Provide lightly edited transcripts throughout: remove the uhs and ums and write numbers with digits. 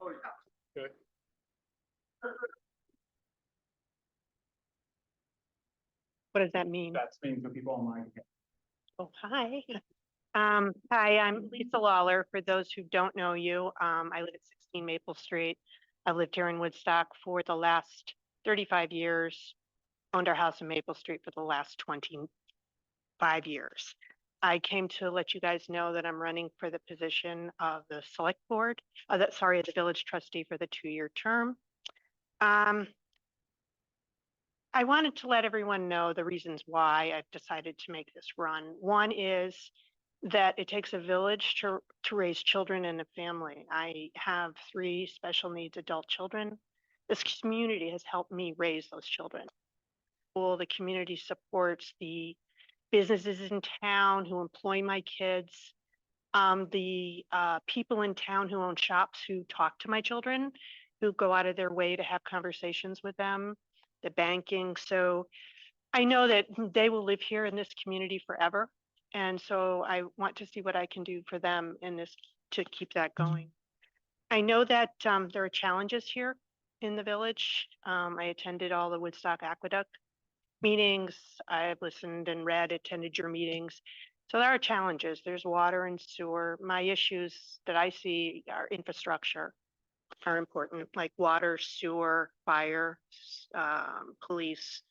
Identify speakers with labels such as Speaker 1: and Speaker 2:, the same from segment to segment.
Speaker 1: Okay.
Speaker 2: What does that mean?
Speaker 1: That means for people online.
Speaker 2: Oh, hi. Hi, I'm Lisa Lawler. For those who don't know you, I live at 16 Maple Street. I've lived here in Woodstock for the last 35 years, owned our house in Maple Street for the last 25 years. I came to let you guys know that I'm running for the position of the select board, the village trustee for the 2-year term. I wanted to let everyone know the reasons why I've decided to make this run. One is that it takes a village to raise children in a family. I have 3 special needs adult children. This community has helped me raise those children. Well, the community supports the businesses in town who employ my kids, the people in town who own shops who talk to my children, who go out of their way to have conversations with them, the banking. So I know that they will live here in this community forever. And so I want to see what I can do for them in this to keep that going. I know that there are challenges here in the village. I attended all the Woodstock Aqueduct meetings. I've listened and read, attended your meetings. So there are challenges. There's water and sewer. My issues that I see are infrastructure are important, like water, sewer, fire, police,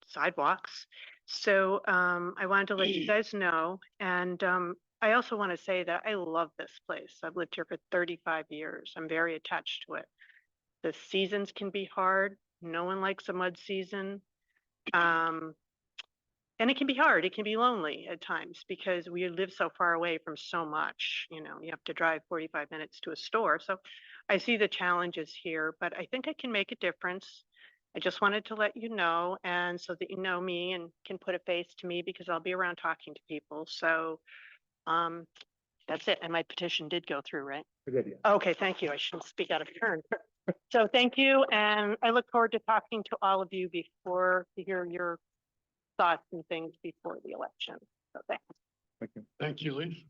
Speaker 2: sidewalks. So I wanted to let you guys know. And I also want to say that I love this place. I've lived here for 35 years. I'm very attached to it. The seasons can be hard. No one likes a mud season. And it can be hard. It can be lonely at times because we live so far away from so much. You know, you have to drive 45 minutes to a store. So I see the challenges here, but I think I can make a difference. I just wanted to let you know, and so that you know me and can put a face to me because I'll be around talking to people. So that's it. And my petition did go through, right?
Speaker 1: Good, yeah.
Speaker 2: Okay, thank you. I shouldn't speak out of turn. So thank you, and I look forward to talking to all of you before to hear your thoughts and things before the election. So thanks.
Speaker 1: Thank you.
Speaker 3: Thank you, Lisa.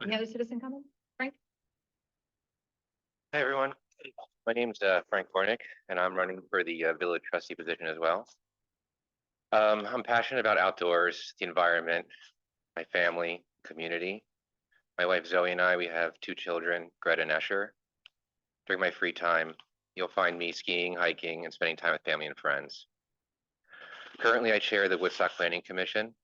Speaker 4: Any other citizen comments? Frank?
Speaker 5: Hi, everyone. My name's Frank Kornick, and I'm running for the village trustee position as well. I'm passionate about outdoors, the environment, my family, community. My wife Zoe and I, we have 2 children, Greta and Escher. During my free time, you'll find me skiing, hiking, and spending time with family and friends. Currently, I chair the Woodstock Planning Commission.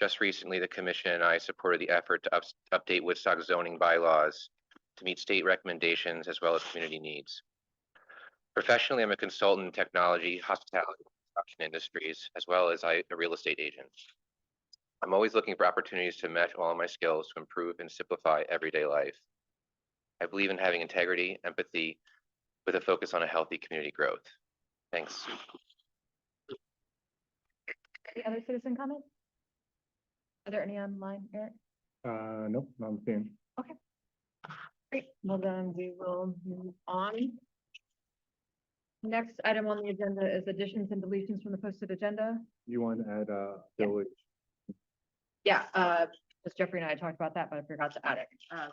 Speaker 5: Just recently, the commission and I supported the effort to update Woodstock zoning bylaws to meet state recommendations as well as community needs. Professionally, I'm a consultant in technology, hospitality, and construction industries, as well as a real estate agent. I'm always looking for opportunities to mesh all of my skills to improve and simplify everyday life. I believe in having integrity, empathy, with a focus on a healthy community growth. Thanks.
Speaker 4: Any other citizen comments? Are there any online, Eric?
Speaker 1: Nope, I'm seeing.
Speaker 4: Okay. Great. Well, then we will move on. Next item on the agenda is additions and deletions from the posted agenda.
Speaker 1: You want to add
Speaker 4: Yeah.
Speaker 1: village?
Speaker 4: Yeah, just Jeffrey and I talked about that, but I forgot to add it.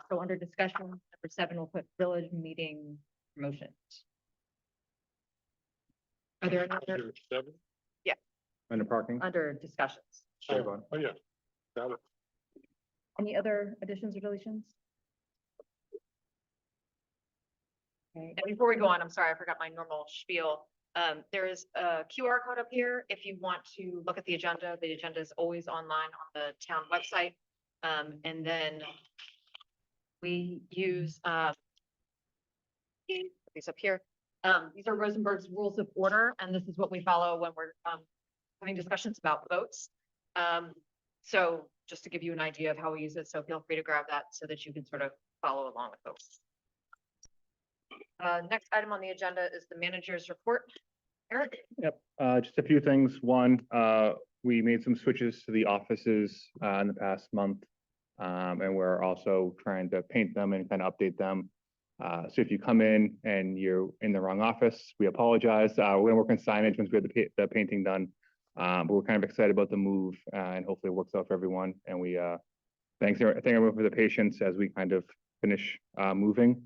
Speaker 4: So under discussion, number 7, we'll put village meeting promotions. Are there any other,
Speaker 3: Under 7?
Speaker 1: Under parking?
Speaker 4: under discussions?
Speaker 3: Oh, yeah, got it.
Speaker 4: Any other additions or deletions? Okay, and before we go on, I'm sorry, I forgot my normal spiel. There is a QR code up here. If you want to look at the agenda is always online on the town website. And then we use these up here. These are Rosenberg's rules of order, and this is what we follow when we're having discussions about votes. So just to give you an idea of how we use it, so feel free to grab that so that you can sort of follow along with folks. Next item on the agenda is the manager's report. Eric?
Speaker 1: Yep, just a few things. One, we made some switches to the offices in the past month. And we're also trying to paint them and kind of update them. So if you come in and you're in the wrong office, we apologize. We're gonna work on signage once we have the painting done. But we're kind of excited about the move and hopefully it works out for everyone. And we thank everyone for the patience as we kind of finish moving.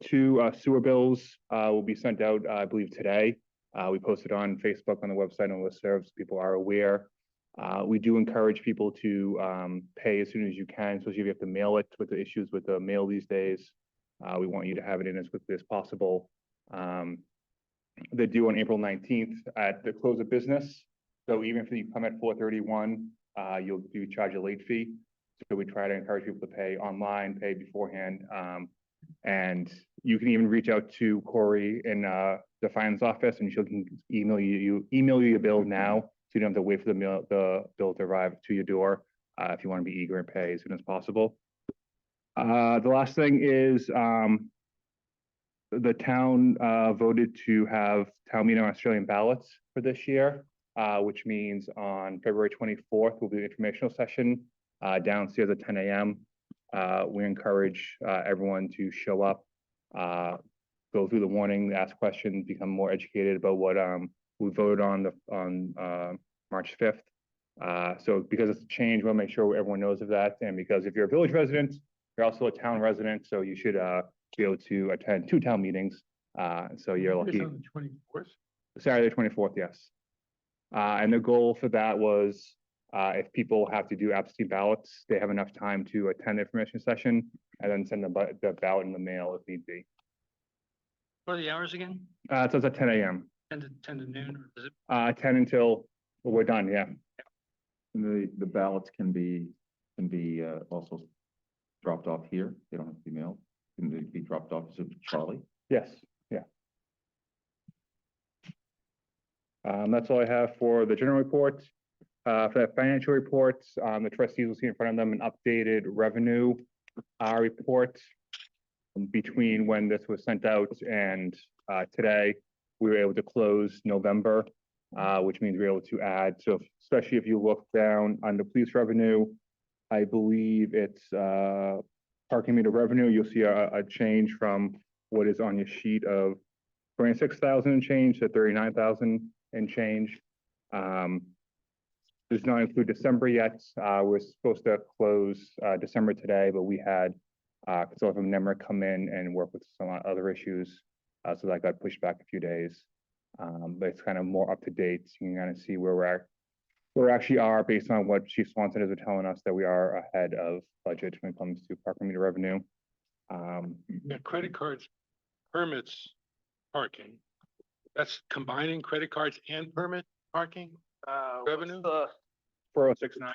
Speaker 1: Two sewer bills will be sent out, I believe, today. We posted on Facebook, on the website, and listservs. People are aware. We do encourage people to pay as soon as you can, especially if you have to mail it with the issues with the mail these days. We want you to have it in as quickly as possible. They're due on April 19th at the close of business. So even if you come at 4:31, you'll be charged a late fee. So we try to encourage people to pay online, pay beforehand. And you can even reach out to Corey in the finance office, and she can email you your bill now, so you don't have to wait for the bill to arrive to your door. If you want to be eager and pay as soon as possible. The last thing is the town voted to have town meeting on Australian ballots for this year, which means on February 24th will be the informational session downstairs at 10 a.m. We encourage everyone to show up, go through the warning, ask questions, become more educated about what we voted on March 5th. So because it's a change, we'll make sure everyone knows of that. And because if you're a village resident, you're also a town resident, so you should be able to attend 2 town meetings. So you're lucky.
Speaker 3: On the 24th.
Speaker 1: Saturday, 24th, yes. And the goal for that was if people have to do absentee ballots, they have enough time to attend the information session and then send the ballot in the mail if need be.
Speaker 6: What are the hours again?
Speaker 1: So it's at 10 a.m.
Speaker 6: 10 to noon, or is it?
Speaker 1: 10 until we're done, yeah.
Speaker 7: The ballots can be also dropped off here. They don't have to be mailed. Can they be dropped off to Charlie?
Speaker 1: Yes, yeah. That's all I have for the general report. For the financial reports, the trustees will see in front of them an updated revenue report between when this was sent out and today. We were able to close November, which means we're able to add. So especially if you look down on the police revenue, I believe it's parking meter revenue. You'll see a change from what is on your sheet of 26,000 and change to 39,000 and change. Does not include December yet. We're supposed to close December today, but we had consultant from NEMRIC come in and work with some other issues. So that got pushed back a few days. But it's kind of more up to date. So you can kind of see where we actually are based on what Chief Swanson is telling us, that we are ahead of budget when it comes to parking meter revenue.
Speaker 3: Now, credit cards, permits, parking. That's combining credit cards and permit parking revenue?
Speaker 1: 4069.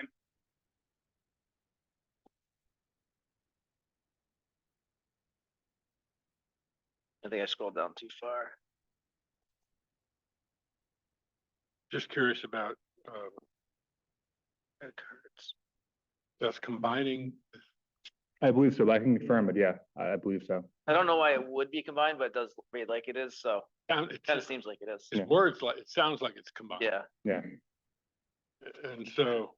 Speaker 6: I think I scrolled down too far.
Speaker 3: Just curious about,
Speaker 6: Credit cards.
Speaker 3: that's combining.
Speaker 1: I believe so, but I can confirm it. Yeah, I believe so.
Speaker 8: I don't know why it would be combined, but it does read like it is, so
Speaker 3: It
Speaker 8: kind of seems like it is.
Speaker 3: It's
Speaker 1: Yeah.
Speaker 3: words like, it sounds like it's combined.
Speaker 8: Yeah,
Speaker 1: Yeah.
Speaker 3: And so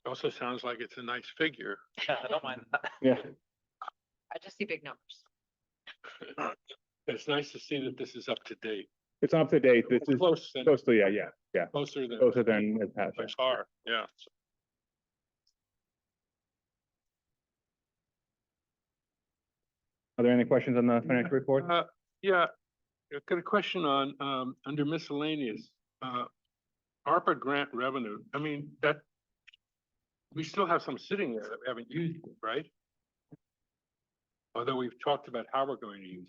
Speaker 3: also sounds like it's a nice figure.
Speaker 8: I don't mind that.
Speaker 1: Yeah.
Speaker 4: I just see big numbers.
Speaker 3: It's nice to see that this is up to date.
Speaker 1: It's up to date. This is
Speaker 3: Close,
Speaker 1: close to, yeah.
Speaker 3: closer than
Speaker 1: Closer than it has.
Speaker 3: by far, yeah.
Speaker 1: Are there any questions on the financial report?
Speaker 3: Yeah, I've got a question on, under miscellaneous, ARPA grant revenue. I mean, that, we still have some sitting there that we haven't used, right? Although we've talked about how we're going to use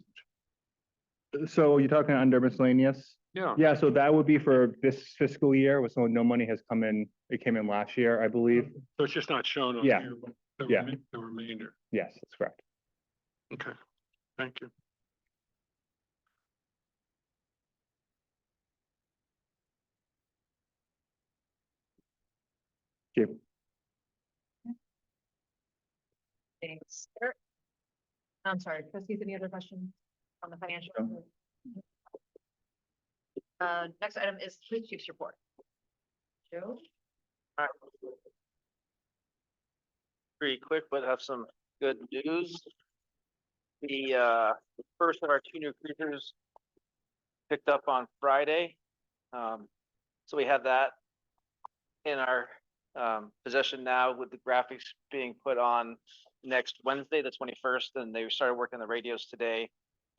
Speaker 3: it.
Speaker 1: So you're talking under miscellaneous?
Speaker 3: Yeah.
Speaker 1: Yeah, so that would be for this fiscal year, so no money has come in. It came in last year, I believe.
Speaker 3: So it's just not shown on
Speaker 1: Yeah.
Speaker 3: here, but the
Speaker 1: Yeah.
Speaker 3: the remainder.
Speaker 1: Yes, that's correct.
Speaker 3: Okay, thank you.
Speaker 1: Thank you.
Speaker 4: Thanks. I'm sorry, trustees, any other questions on the financial? report? Next item is police chief's report. Joe?
Speaker 8: Pretty quick, but have some good news. The first of our 2 new cruisers picked up on Friday. So we have that in our possession now, with the graphics being put on next Wednesday, the 21st, and they started working the radios today,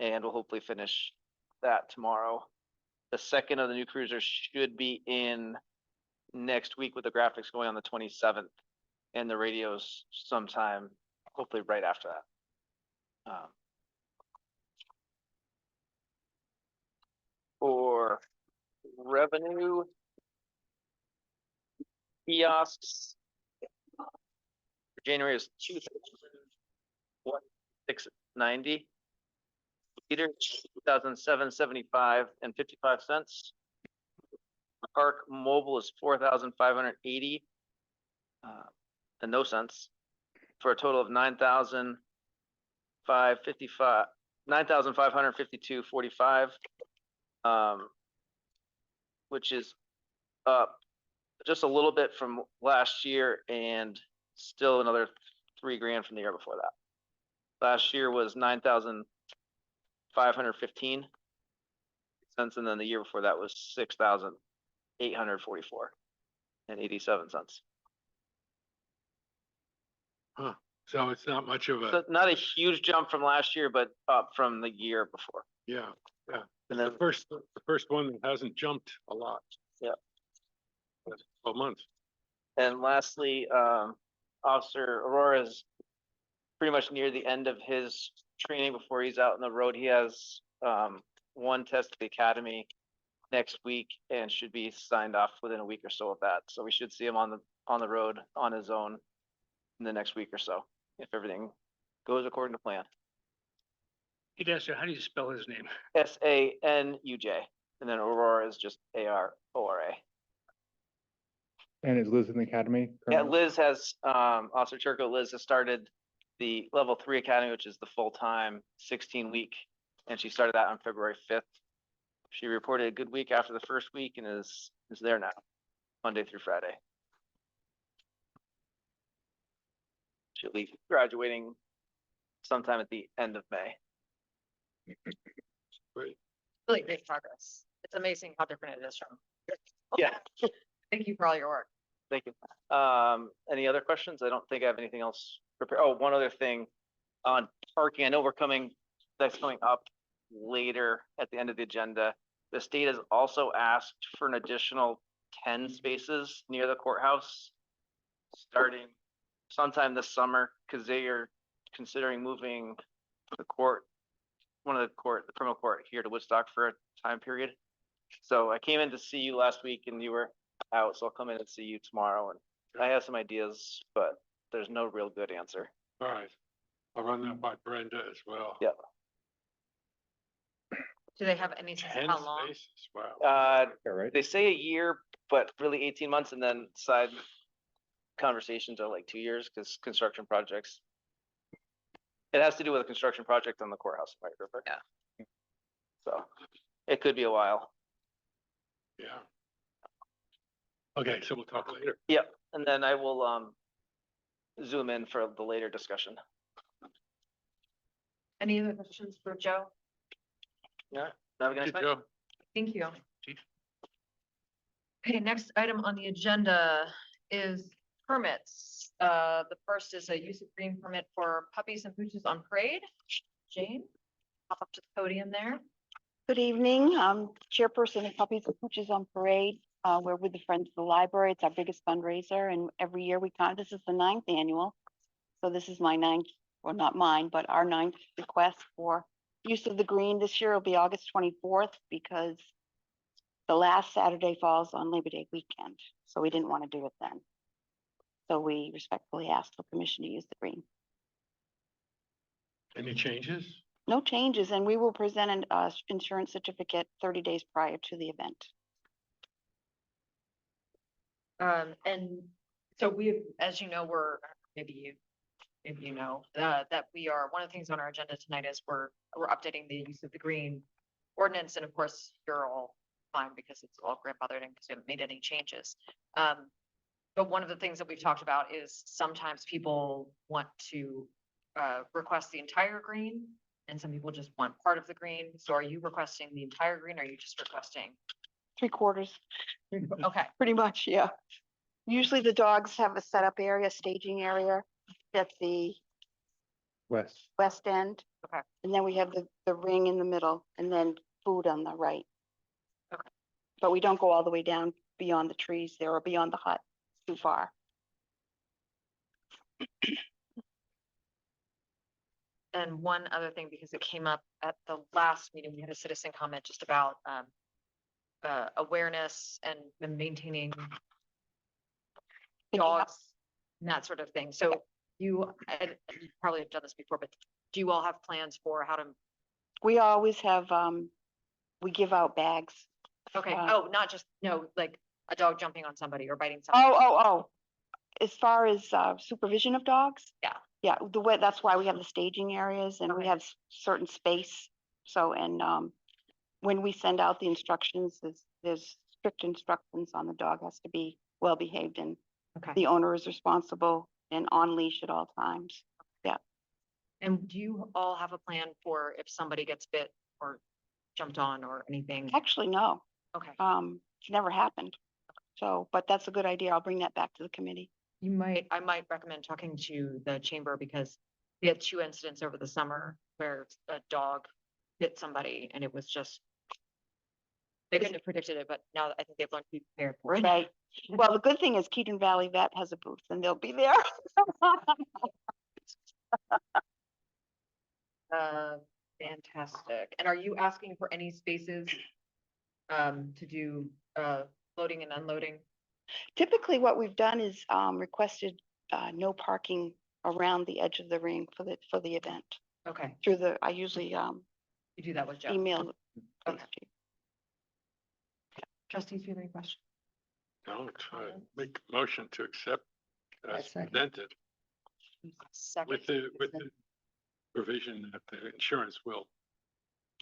Speaker 8: and we'll hopefully finish that tomorrow. The second of the new cruisers should be in next week with the graphics going on the 27th, and the radios sometime, hopefully right after that. For revenue, kiosks, January is 2,690. Peter, 2,775 and 55 cents. Park Mobile is 4,580 and no cents, for a total of 9,552.45, which is up just a little bit from last year and still another $3,000 from the year before that. Last year was 9,515 cents, and then the year before that was 6,844 and 87 cents.
Speaker 3: So it's not much of a,
Speaker 8: So not a huge jump from last year, but up from the year before.
Speaker 3: yeah, yeah.
Speaker 8: And
Speaker 3: The
Speaker 8: then,
Speaker 3: first one that hasn't jumped a lot.
Speaker 8: Yeah.
Speaker 3: That's 12 months.
Speaker 8: and lastly, Officer Aurora is pretty much near the end of his training before he's out on the road. He has one test at the academy next week and should be signed off within a week or so of that. So we should see him on the road on his own in the next week or so, if everything goes according to plan.
Speaker 6: He'd ask you, how do you spell his name?
Speaker 8: SANUJ, and then Aurora is just ARORA.
Speaker 1: And is Liz in the academy?
Speaker 8: Yeah,
Speaker 1: currently?
Speaker 8: Liz has, Officer Turco, Liz has started the level 3 academy, which is the full-time 16-week, and she started that on February 5th. She reported a good week after the first week and is there now, Monday through Friday. She'll be graduating sometime at the end of May.
Speaker 3: Great.
Speaker 4: Really great progress. It's amazing how different it is from.
Speaker 8: Yeah,
Speaker 4: Thank you for all your work.
Speaker 8: thank you. Any other questions? I don't think I have anything else prepared. Oh, one other thing on parking. I know that's coming up later at the end of the agenda. The state has also asked for an additional 10 spaces near the courthouse starting sometime this summer, because they are considering moving the criminal court here to Woodstock for a time period. So I came in to see you last week and you were out, so I'll come in and see you tomorrow. And I have some ideas, but there's no real good answer.
Speaker 3: All right. I'll run that by Brenda as well.
Speaker 8: Yeah.
Speaker 4: Do they have any sense of
Speaker 3: 10
Speaker 4: how long?
Speaker 3: spaces, wow.
Speaker 1: Yeah, right?
Speaker 8: They say a year, but really 18 months, and then side conversations are like 2 years because construction projects. It has to do with a construction project on the courthouse, right, Rupert?
Speaker 4: Yeah.
Speaker 8: So it could be a while.
Speaker 3: Yeah. Okay, so we'll talk later.
Speaker 8: Yep, and then I will zoom in for the later discussion.
Speaker 4: Any other questions for Joe?
Speaker 8: Yeah, have a good
Speaker 3: Good,
Speaker 8: night.
Speaker 3: Joe.
Speaker 4: Thank you.
Speaker 3: Chief.
Speaker 4: Okay, next item on the agenda is permits. The first is a use of green permit for puppies and pooches on parade. Jane, hop up to the podium there.
Speaker 9: Good evening. I'm chairperson of Puppies and Pooches on Parade. We're with the Friends of the Library. It's our biggest fundraiser, and every year this is the 9th annual. So this is my 9th, well, not mine, but our 9th request for use of the green. This year will be August 24th because the last Saturday falls on Labor Day weekend. So we didn't want to do it then. So we respectfully ask for permission to use the green.
Speaker 3: Any changes?
Speaker 9: No changes, and we will present an insurance certificate 30 days prior to the event.
Speaker 4: And so we, as you know, maybe you know, that we are, one of the things on our agenda tonight is we're updating the use of the green ordinance, and of course, you're all fine because it's all grandfathered in because we haven't made any changes. But one of the things that we've talked about is sometimes people want to request the entire green, and some people just want part of the green. So are you requesting the entire green, or are you just requesting?
Speaker 9: 3/4.
Speaker 4: Okay,
Speaker 9: Pretty much, yeah. Usually the dogs have a setup area, staging area that the
Speaker 1: West.
Speaker 9: west end.
Speaker 4: Okay.
Speaker 9: And then we have the ring in the middle and then food on the right.
Speaker 4: Okay.
Speaker 9: But we don't go all the way down beyond the trees there or beyond the hut, too far.
Speaker 4: And one other thing, because it came up at the last meeting, we had a citizen comment just about awareness and maintaining
Speaker 9: Picking up-
Speaker 4: dogs and that sort of thing. So you probably have done this before, but do you all have plans for how to,
Speaker 9: We always have, we give out bags.
Speaker 4: okay,
Speaker 9: Uh,
Speaker 4: oh, not just, no, like a dog jumping on somebody or biting somebody?
Speaker 9: Oh. As far as supervision of dogs?
Speaker 4: Yeah.
Speaker 9: Yeah, the way, that's why we have the staging areas and we
Speaker 4: Okay.
Speaker 9: have certain space. So, and when we send out the instructions, there's strict instructions on the dog has to be well behaved and
Speaker 4: Okay.
Speaker 9: the owner is responsible and on leash at all times.
Speaker 4: And do you all have a plan for if somebody gets bit or jumped on or anything?
Speaker 9: Actually, no,
Speaker 4: Okay,
Speaker 9: it's never happened. So, but that's a good idea. I'll bring that back to the committee.
Speaker 4: I might recommend talking to the chamber because we had 2 incidents over the summer where a dog bit somebody and it was just, they couldn't have predicted it, but now I think they've learned to be prepared for it.
Speaker 9: Right. Well, the good thing is Keaton Valley Vet has a booth and they'll be there.
Speaker 4: Fantastic. And are you asking for any spaces to do loading and unloading?
Speaker 9: Typically, what we've done is requested no parking around the edge of the ring for the event.
Speaker 4: Okay,
Speaker 9: Through the, I usually
Speaker 4: you do that with Joe.
Speaker 9: email. the police
Speaker 4: Okay.
Speaker 9: chief.
Speaker 4: Trustees, do you have any questions?
Speaker 3: Don't make a motion to accept as
Speaker 4: second.
Speaker 3: presented
Speaker 4: Second.
Speaker 3: with the provision that the insurance will.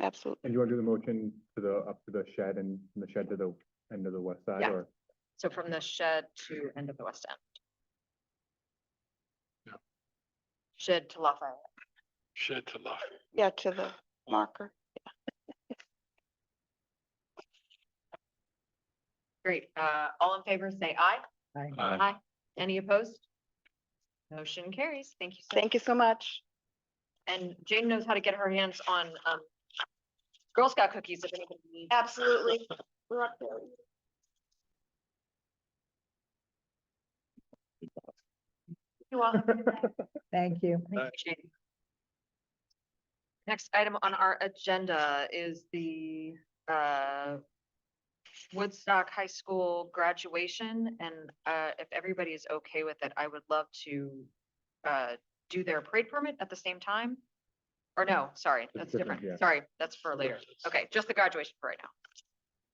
Speaker 9: Absolutely.
Speaker 1: And you want to do the motion to the, up to the shed and from the shed to the end of the west side
Speaker 4: Yeah.
Speaker 1: or?
Speaker 4: So from the shed to end of the west end.
Speaker 3: Yeah.
Speaker 4: Shed to Lafayette.
Speaker 3: Shed to love.
Speaker 9: Yeah, to the marker.
Speaker 4: Great. All in favor, say aye.
Speaker 3: Aye.
Speaker 4: Any opposed? Motion carries. Thank you. So
Speaker 9: Thank you so much.
Speaker 4: And Jane knows how to get her hands on Girl Scout cookies if anybody needs.
Speaker 9: Absolutely. We're up there.
Speaker 4: You all.
Speaker 10: Thank you.
Speaker 4: Thank you, Jane. Next item on our agenda is the Woodstock High School graduation. And if everybody is okay with it, I would love to do their parade permit at the same time. Or no, sorry,
Speaker 1: That's
Speaker 4: that's
Speaker 1: different,
Speaker 4: different.
Speaker 1: yeah.
Speaker 4: Sorry, that's for later. Okay, just the graduation for right now.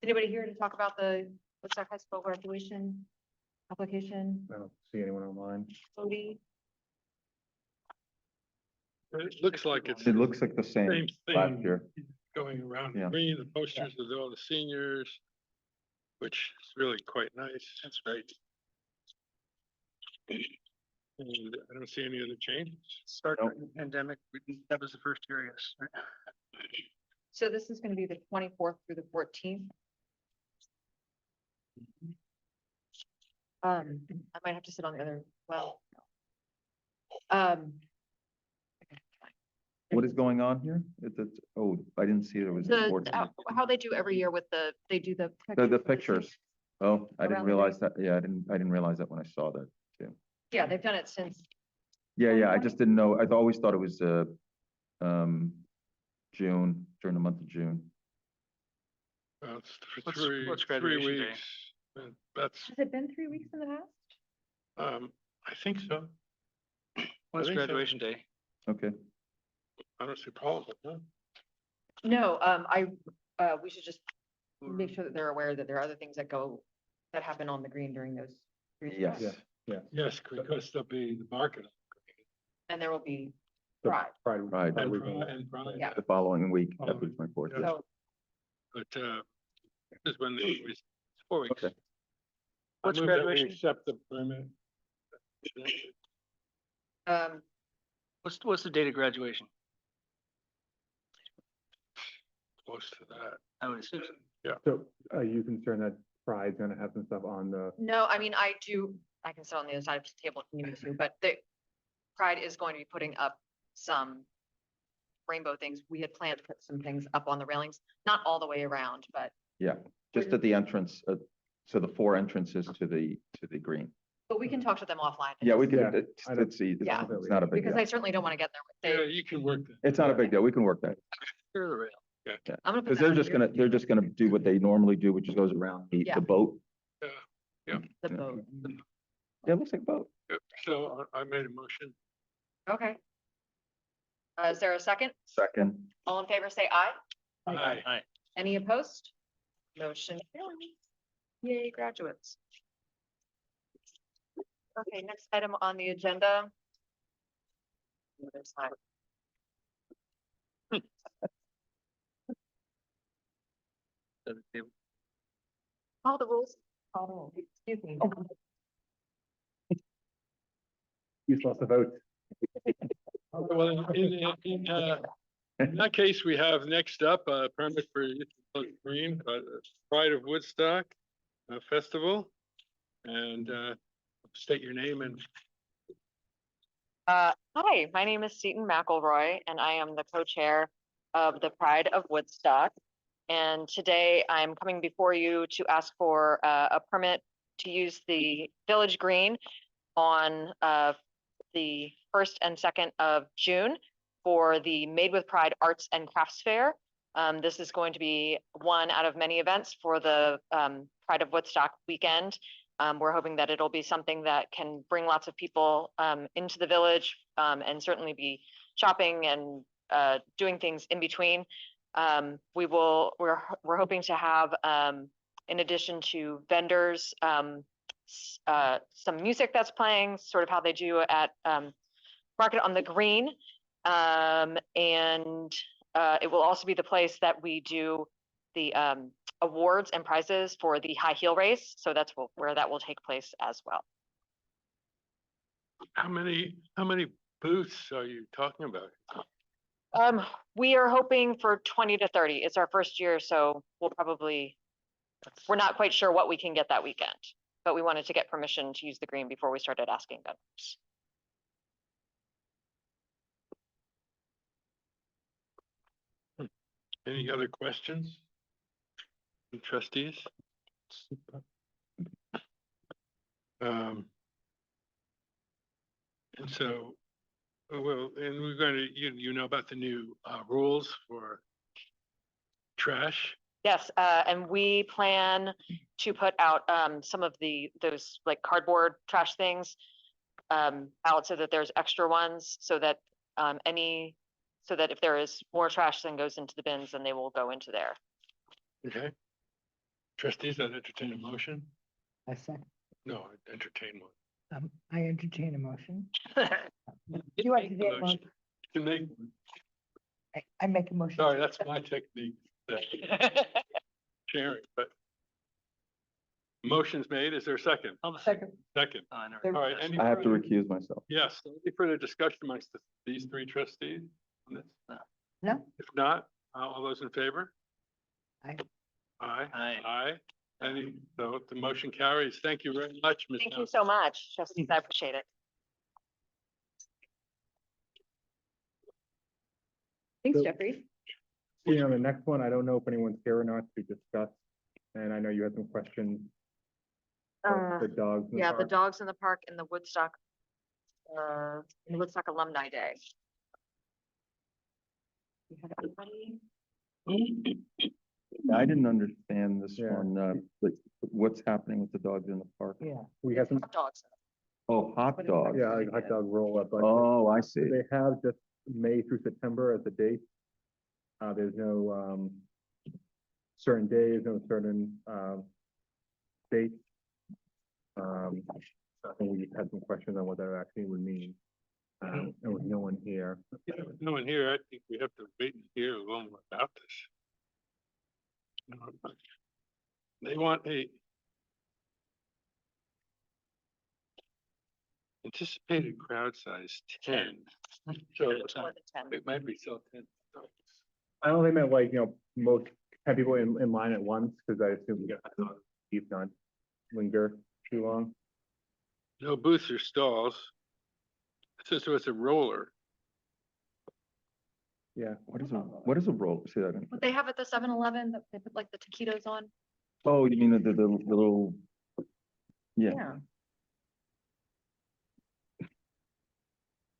Speaker 4: Anybody here to talk about the Woodstock High School graduation application?
Speaker 1: I don't see anyone online.
Speaker 4: Cody?
Speaker 3: It looks like it's
Speaker 7: It looks like the
Speaker 3: same
Speaker 7: same
Speaker 3: thing
Speaker 7: last year.
Speaker 3: going around
Speaker 7: Yeah.
Speaker 3: the green, the posters with all the seniors, which is really quite nice. That's great. And I don't see any other changes.
Speaker 6: Start
Speaker 7: Nope.
Speaker 6: the pandemic, that was the first year, yes. Right.
Speaker 4: So this is gonna be the 24th through the 14th. I might have to sit on the other, well. Okay, fine.
Speaker 7: What is going on here? Oh, I didn't see there was. a board
Speaker 4: The,
Speaker 7: meeting.
Speaker 4: how they do every year with they do the.
Speaker 7: The pictures. Oh, I
Speaker 4: Around
Speaker 7: didn't
Speaker 4: the
Speaker 7: realize that. Yeah, I didn't realize that when I saw that too.
Speaker 4: Yeah, they've done it since,
Speaker 7: Yeah, I just didn't know. I always thought it was, June, during the month of June.
Speaker 3: It's for
Speaker 6: What's-
Speaker 3: three,
Speaker 6: what's
Speaker 3: 3
Speaker 6: graduation day?
Speaker 3: weeks. And that's,
Speaker 4: has it been 3 weeks in the past?
Speaker 3: I think so.
Speaker 6: When's
Speaker 3: think so.
Speaker 6: graduation day?
Speaker 7: Okay.
Speaker 3: I don't see a problem with that.
Speaker 4: No, we should just make sure that they're aware that there are other things that happen on the green during those. periods of
Speaker 7: Yes.
Speaker 4: time.
Speaker 1: Yeah.
Speaker 3: Yes, because there'll be the market.
Speaker 4: And there will be
Speaker 1: The
Speaker 4: pride.
Speaker 7: Right.
Speaker 3: And
Speaker 1: weekend.
Speaker 3: Pride.
Speaker 4: Yeah.
Speaker 7: The following week,
Speaker 3: Oh,
Speaker 7: that was my fourth.
Speaker 3: yeah.
Speaker 4: So
Speaker 3: But, this is when it was 4 weeks.
Speaker 7: Okay.
Speaker 3: I
Speaker 6: What's
Speaker 3: move that we
Speaker 6: graduation?
Speaker 3: accept the permit.
Speaker 6: What's the date of graduation?
Speaker 3: Close to that.
Speaker 6: I would assume.
Speaker 1: So are you concerned that Pride's gonna have some stuff on the,
Speaker 4: no, I mean, I can sit on the other side of the table if you need me to, but the Pride is going to be putting up some rainbow things. We had planned to put some things up on the railings, not all the way around, but,
Speaker 7: Yeah, just at the entrance, so the 4 entrances to the green.
Speaker 4: but we can talk to them offline.
Speaker 7: Yeah, we
Speaker 1: Yeah,
Speaker 7: could,
Speaker 1: I don't-
Speaker 7: it's easy.
Speaker 4: Yeah.
Speaker 7: It's not a big
Speaker 4: Because
Speaker 7: deal.
Speaker 4: I certainly don't want to get there.
Speaker 3: Yeah,
Speaker 4: They,
Speaker 3: you can work that.
Speaker 7: It's not a big deal. We can work that.
Speaker 3: Clear the rail.
Speaker 4: I'm gonna put
Speaker 7: Because
Speaker 4: that
Speaker 7: they're
Speaker 4: on
Speaker 7: just
Speaker 4: here.
Speaker 7: gonna, they're just gonna do what they normally do, which is goes around
Speaker 4: Yeah.
Speaker 7: the boat.
Speaker 4: The boat.
Speaker 7: Yeah, it looks like a boat.
Speaker 3: Yep. So I made a motion.
Speaker 4: Okay. Is there a second?
Speaker 7: Second.
Speaker 4: All in favor, say aye.
Speaker 3: Aye.
Speaker 4: Any opposed? Motion carries. Yay, graduates. Okay, next item on the agenda. There's time. Call the rules. Call the rules. Excuse me.
Speaker 1: You lost the vote.
Speaker 3: Well, in that case, we have next up a permit for Green, Pride of Woodstock Festival. And state your name and
Speaker 4: Hi, my name is Seton McElroy, and I am the co-chair of the Pride of Woodstock. And today I'm coming before you to ask for a permit to use the Village Green on the 1st and 2nd of June for the Made with Pride Arts and Crafts Fair. This is going to be one out of many events for the Pride of Woodstock weekend. We're hoping that it'll be something that can bring lots of people into the village and certainly be shopping and doing things in between. We're hoping to have, in addition to vendors, some music that's playing, sort of how they do at Market on the Green. And it will also be the place that we do the awards and prizes for the high heel race. So that's where that will take place as well.
Speaker 3: how many booths are you talking about?
Speaker 4: We are hoping for 20 to 30. It's our first year, so we're not quite sure what we can get that weekend, but we wanted to get permission to use the green before we started asking vendors.
Speaker 3: Any other questions? From Trustees? And so, well, and we're going to, you know about the new rules for trash?
Speaker 4: Yes, and we plan to put out some of those like cardboard trash things out so that there's extra ones so that if there is more trash than goes into the bins, then they will go into there.
Speaker 3: Okay. Trustees, I'd entertain a motion.
Speaker 10: I second,
Speaker 3: No, I'd entertain one.
Speaker 10: I entertain a motion.
Speaker 3: You
Speaker 10: want to do that one?
Speaker 3: You can make,
Speaker 10: I make a motion.
Speaker 3: sorry, that's my technique, sharing, but. Motion's made. Is there a second?
Speaker 10: Second.
Speaker 3: Second. All right. Any
Speaker 7: I have to
Speaker 3: further-
Speaker 7: recuse myself.
Speaker 3: Yes, any further discussion amongst these 3 trustees on this?
Speaker 10: No.
Speaker 3: If not, all those in favor?
Speaker 10: Aye.
Speaker 3: Aye. Aye. So the motion carries. Thank you very much, Ms.
Speaker 4: Thank you
Speaker 3: Nelson.
Speaker 4: so much, trustees. I appreciate it. Thanks,
Speaker 1: So-
Speaker 4: Jeffrey.
Speaker 1: You know, the next one, I don't know if anyone's here or not to discuss, and I know you had some questions. about The dogs. in the
Speaker 4: Yeah, the
Speaker 1: park.
Speaker 4: dogs in the park in the Woodstock Alumni Day. You have anybody?
Speaker 7: I didn't understand this
Speaker 1: Yeah.
Speaker 7: one, like, what's happening with the dogs in the park?
Speaker 10: Yeah.
Speaker 1: We have some,
Speaker 4: Hot dogs.
Speaker 7: Oh, hot dogs.
Speaker 1: yeah, like hot dog roll up, but
Speaker 7: Oh, I see.
Speaker 1: they have just May through September as the date. There's no, certain days, no certain, date. So I think we had some questions on what that actually would mean. And with no one here.
Speaker 3: Yeah, with no one here, I think we have to wait and hear a little more about this. They want a anticipated crowd size 10. So
Speaker 4: More than 10.
Speaker 3: it might be so 10.
Speaker 1: I only meant like, most 10 people in line at once, because I assume we get keep not linger too long.
Speaker 3: No booths or stalls. Since it was a roller.
Speaker 1: Yeah.
Speaker 7: What is a roll? Say that again.
Speaker 4: What they have at the 7-Eleven that they put like the taquitos on?
Speaker 7: Oh, you mean the little, yeah,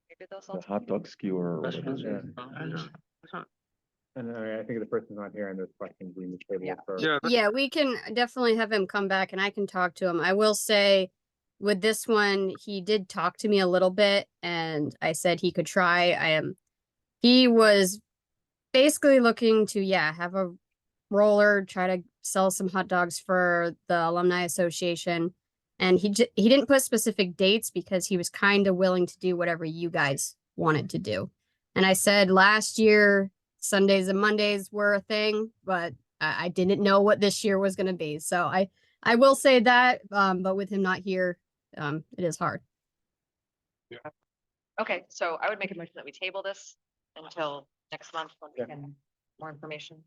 Speaker 4: Maybe they'll sell
Speaker 7: the hot dog skewer or whatever.
Speaker 1: Yeah. And I think the person's not here and there's questions we need to table
Speaker 10: Yeah.
Speaker 1: for.
Speaker 3: Yeah,
Speaker 11: Yeah, we can definitely have him come back and I can talk to him. I will say with this one, he did talk to me a little bit and I said he could try. He was basically looking to, yeah, have a roller, try to sell some hot dogs for the Alumni Association. And he didn't put specific dates because he was kind of willing to do whatever you guys wanted to do. And I said last year, Sundays and Mondays were a thing, but I didn't know what this year was going to be. So I will say that, but with him not here, it is hard.
Speaker 4: Okay, so I would make a motion that we table this until next month when we
Speaker 1: Yeah.
Speaker 4: can more information.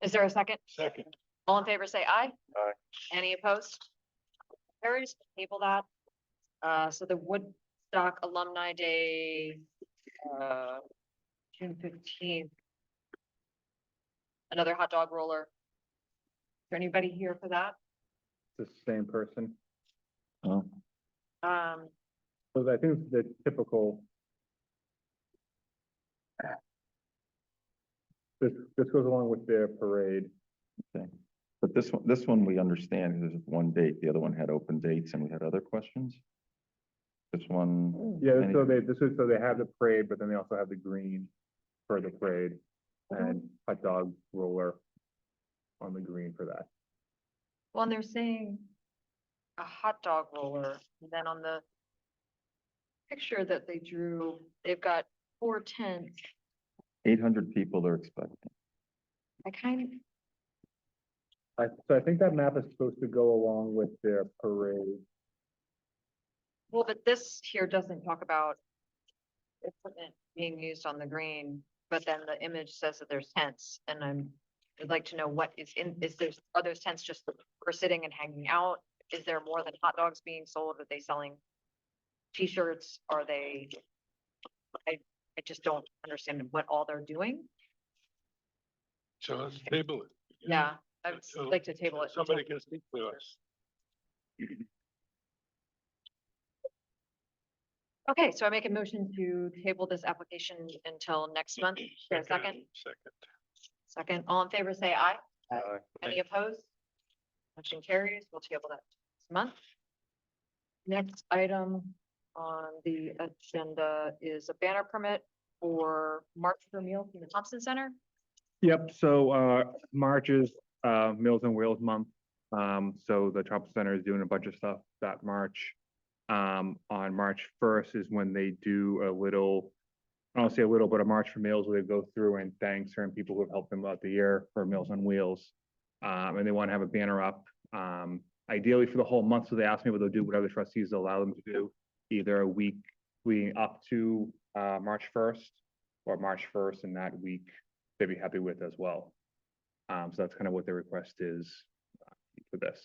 Speaker 4: Is there a second?
Speaker 3: second.
Speaker 4: All in favor, say aye.
Speaker 5: Aye.
Speaker 4: Any opposed? Carries, table that. So the Woodstock Alumni Day, June 15th. Another hot dog roller. Is there anybody here for that?
Speaker 1: It's the same person.
Speaker 7: Oh,
Speaker 1: So I think the typical. This goes along with their parade.
Speaker 7: okay. But this one we understand, there's one date, the other one had open dates and we had other questions. This one.
Speaker 1: Yeah,
Speaker 7: any-
Speaker 1: so they have the parade, but then they also have the green for the parade and hot dog roller on the green for that.
Speaker 4: Well, and they're saying a hot dog roller, and then on the picture that they drew, they've got 4 tents.
Speaker 7: 800 people they're expecting.
Speaker 4: I kind of,
Speaker 1: So I think that map is supposed to go along with their parade.
Speaker 4: well, but this here doesn't talk about equipment being used on the green, but then the image says that there's tents, and I'd like to know what is are those tents just for sitting and hanging out? Is there more than hot dogs being sold? Are they selling t-shirts? Are they, I just don't understand what all they're doing.
Speaker 3: So let's table it.
Speaker 4: Yeah, I would
Speaker 3: So-
Speaker 4: like to table it.
Speaker 3: Somebody can speak to us.
Speaker 4: Okay, so I make a motion to table this application until next month. Is there a second?
Speaker 3: Second.
Speaker 4: Second, all in favor, say aye.
Speaker 5: Aye.
Speaker 4: Any opposed? Motion carries. We'll table that this month. Next item on the agenda is a banner permit for March for Meals in the Thompson Center.
Speaker 1: Yep, so March is Meals on Wheels month. So the Trump Center is doing a bunch of stuff that March. On March 1st is when they do a little, I don't say a little, but a March for Meals where they go through and thank certain people who have helped them out the year for Meals on Wheels. And they want to have a banner up, ideally for the whole month. So they asked me what they'll do, whatever the trustees allow them to do, either a week leading up to March 1st or March 1st and that week they'd be happy with as well. So that's kind of what the request is for this.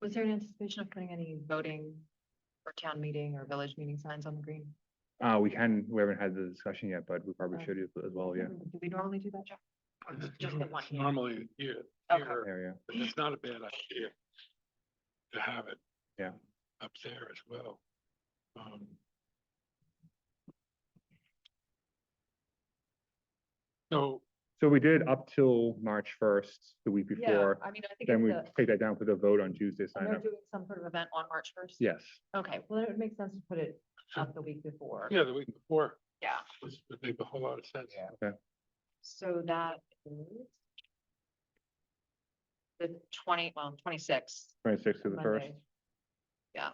Speaker 4: Was there an anticipation of putting any voting or town meeting or village meeting signs on the green?
Speaker 1: We haven't had the discussion yet, but we probably should as well, yeah.
Speaker 4: Do we normally do that, Jeff? Or is it just the one
Speaker 3: It's
Speaker 4: year?
Speaker 3: normally here,
Speaker 4: Okay.
Speaker 3: here,
Speaker 1: Area.
Speaker 3: but it's not a bad idea to have it.
Speaker 1: Yeah.
Speaker 3: Up there as well. So,
Speaker 1: So we did up till March 1st, the week
Speaker 4: Yeah,
Speaker 1: before.
Speaker 4: I mean, I think
Speaker 1: Then
Speaker 4: it's
Speaker 1: we
Speaker 4: the,
Speaker 1: take that down for the vote on Tuesday,
Speaker 4: and
Speaker 1: sign
Speaker 4: they're
Speaker 1: up.
Speaker 4: doing some sort of event on March 1st?
Speaker 1: Yes.
Speaker 4: Okay, well, then it would make sense to put it up the week before.
Speaker 3: yeah, the week before,
Speaker 4: Yeah,
Speaker 3: this would make a whole lot of sense.
Speaker 4: so that is the 26th.
Speaker 1: 26th to the 1st.
Speaker 4: Monday. Yeah.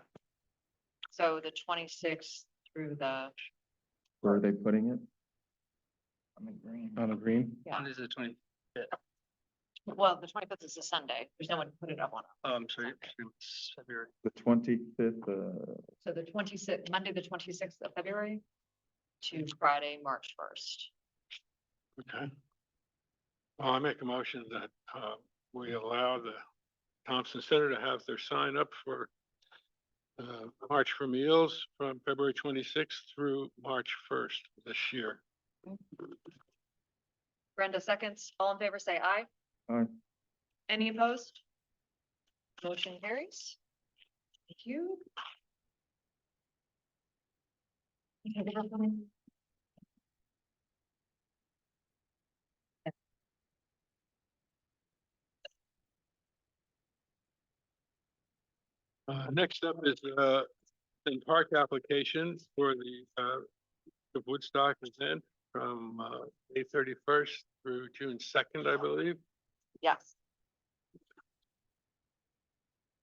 Speaker 4: So the 26th through the,
Speaker 7: Where are they putting it?
Speaker 10: On the green.
Speaker 1: On the green?
Speaker 4: yeah,
Speaker 6: When is the 20?
Speaker 4: well, the 25th is a Sunday. There's no one to put it up on.
Speaker 6: Sorry, it's February.
Speaker 7: The 25th,
Speaker 4: So the 26th, Monday, the 26th of February to Friday, March 1st.
Speaker 3: Okay. Well, I make a motion that we allow the Thompson Center to have their sign up for March for Meals from February 26th through March 1st this year.
Speaker 4: Brenda seconds. All in favor, say aye.
Speaker 7: Aye.
Speaker 4: Any opposed? Motion carries. Thank you.
Speaker 3: Next up is, the park application for the Woodstock event from, May 31st through June 2nd, I believe.
Speaker 4: Yes.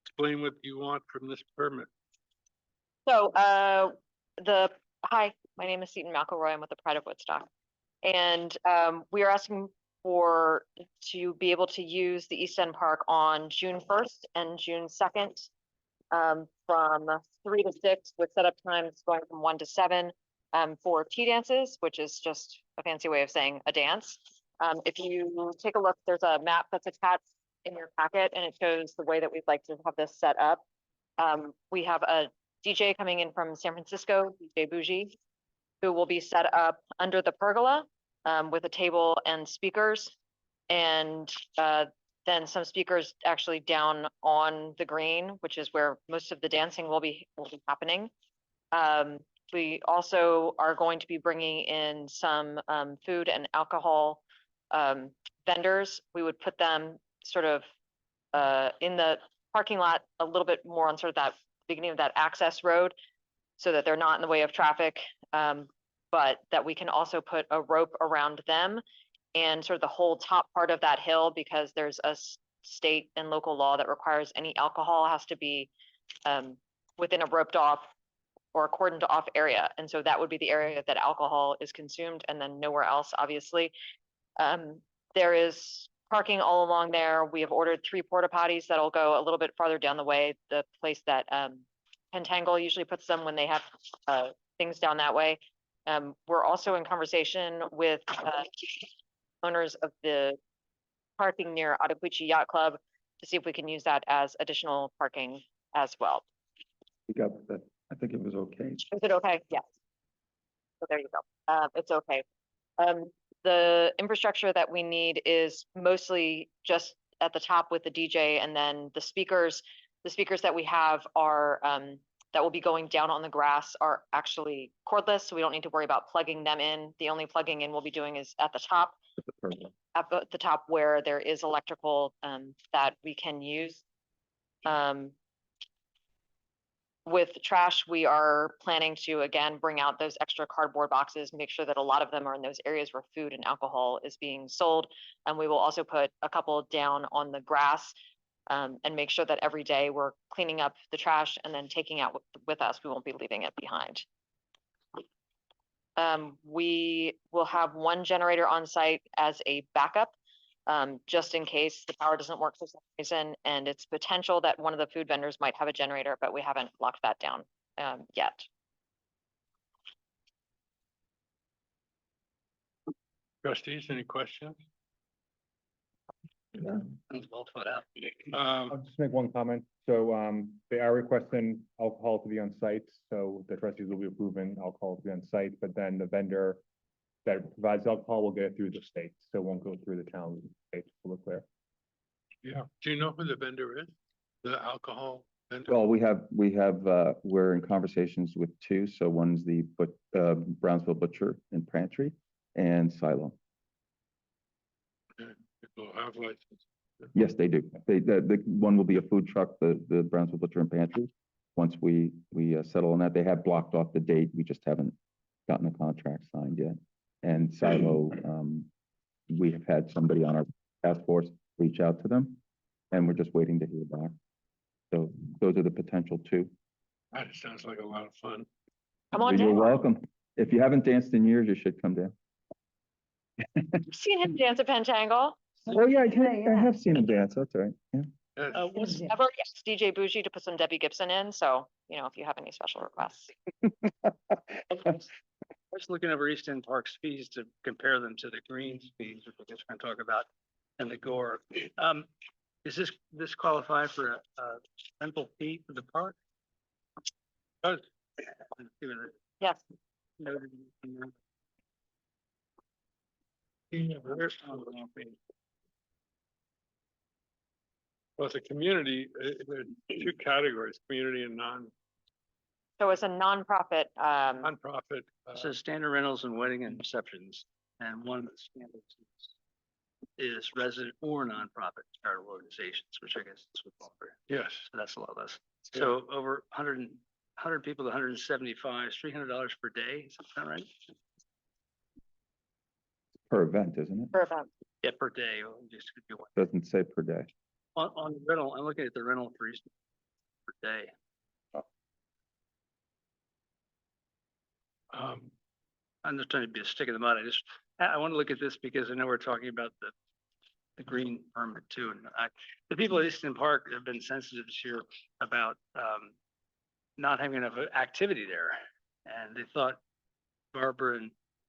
Speaker 3: Explain what you want from this permit.
Speaker 4: So, hi, my name is Seton McElroy. I'm with the Pride of Woodstock. And, we are asking to be able to use the East End Park on June 1st and June 2nd. From 3 to 6 with setup times going from 1 to 7, for tea dances, which is just a fancy way of saying a dance. If you take a look, there's a map that's attached in your packet and it shows the way that we'd like to have this set up. We have a DJ coming in from San Francisco, DJ Bougie, who will be set up under the pergola, with a table and speakers. And, then some speakers actually down on the green, which is where most of the dancing will be happening. We also are going to be bringing in some food and alcohol vendors. We would put them sort of in the parking lot a little bit more on sort of that beginning of that access road so that they're not in the way of traffic, but that we can also put a rope around them and sort of the whole top part of that hill, because there's a state and local law that requires any alcohol has to be within a roped off or cordoned off area. And so that would be the area that alcohol is consumed and then nowhere else, obviously. There is parking all along there. We have ordered 3 porta potties that'll go a little bit farther down the way, the place that Pentangle usually puts them when they have things down that way. We're also in conversation with owners of the parking near Ottaquiche Yacht Club to see if we can use that as additional parking as well.
Speaker 7: We got that. I think it was okay.
Speaker 4: Is it okay? Yes. So there you go. It's okay. The infrastructure that we need is mostly just at the top with the DJ, and then the speakers that we have are that will be going down on the grass are actually cordless, so we don't need to worry about plugging them in. The only plugging in we'll be doing is at the top. At the top where there is electrical that we can use. With trash, we are planning to, again, bring out those extra cardboard boxes, make sure that a lot of them are in those areas where food and alcohol is being sold. And we will also put a couple down on the grass and make sure that every day we're cleaning up the trash and then taking out with us. We won't be leaving it behind. We will have 1 generator on site as a backup, just in case the power doesn't work for some reason, and it's potential that one of the food vendors might have a generator, but we haven't locked that down yet.
Speaker 3: Trustees, any questions?
Speaker 6: Well thought out.
Speaker 1: I'll just make one comment. So they are requesting alcohol to be on site, so the trustees will be approving alcohol to be on site, but then the vendor that provides alcohol will get it through the state, so it won't go through the town. State, to look clear.
Speaker 3: Yeah. Do you know who the vendor is? The alcohol vendor?
Speaker 7: Well, we're in conversations with 2. So one's the Brownsville Butcher and Pantry and Silo.
Speaker 3: People have license.
Speaker 7: Yes, they do. The one will be a food truck, the Brownsville Butcher and Pantry. Once we settle on that, they have blocked off the date. We just haven't gotten a contract signed yet. And Silo, we have had somebody on our task force reach out to them, and we're just waiting to hear back. So those are the potential 2.
Speaker 3: That sounds like a lot of fun.
Speaker 4: Come on
Speaker 7: You're
Speaker 4: down.
Speaker 7: welcome. If you haven't danced in years, you should come down.
Speaker 4: I've seen him dance a pentangle.
Speaker 7: Oh yeah, I have seen him dance. That's right. Yeah.
Speaker 3: Yes.
Speaker 4: I've already asked DJ Bougie to put some Debbie Gibson in, so, you know, if you have any special requests.
Speaker 6: I was looking over East End Park's fees to compare them to the Greens fees, which we're just going to talk about, and the Gore. Is this qualify for a rental fee for the park?
Speaker 3: Does.
Speaker 4: Yes.
Speaker 6: Noted in there.
Speaker 3: Well, it's a community, there are two categories, community and
Speaker 4: So it's a nonprofit,
Speaker 3: nonprofit.
Speaker 6: So standard rentals and wedding and receptions, and one of the standards is resident or nonprofit charitable organizations, which I guess is what fall for.
Speaker 3: Yes.
Speaker 6: So that's a lot less.
Speaker 3: Yeah.
Speaker 6: So over 100 people to 175, $300 per day, is that right?
Speaker 7: Per event, isn't it?
Speaker 4: for events.
Speaker 6: Yeah, per day, or just could be one.
Speaker 7: Doesn't say per day.
Speaker 6: On the rental, I'm looking at the rental for East per day. I'm just trying to be a stick in the mud. I want to look at this because I know we're talking about the green permit too. And the people at Easton Park have been sensitive this year about not having enough activity there. And they thought Barbara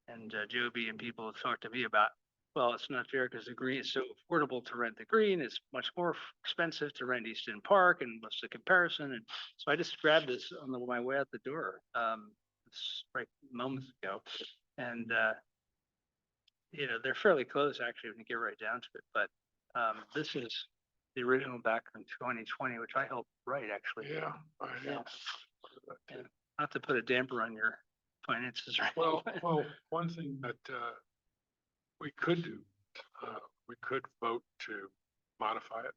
Speaker 6: and Joby and people have talked to me about, well, it's not fair because the green is so affordable to rent the green. It's much more expensive to rent Easton Park, and what's the comparison? And so I just grabbed this on my way out the door. Right moments ago, and you know, they're fairly close actually when you get right down to it. But this is the original back from 2020, which I helped write actually.
Speaker 3: Yeah. I know.
Speaker 6: And not to put a damper on your finances, right?
Speaker 3: Well, one thing that we could do, we could vote to modify it.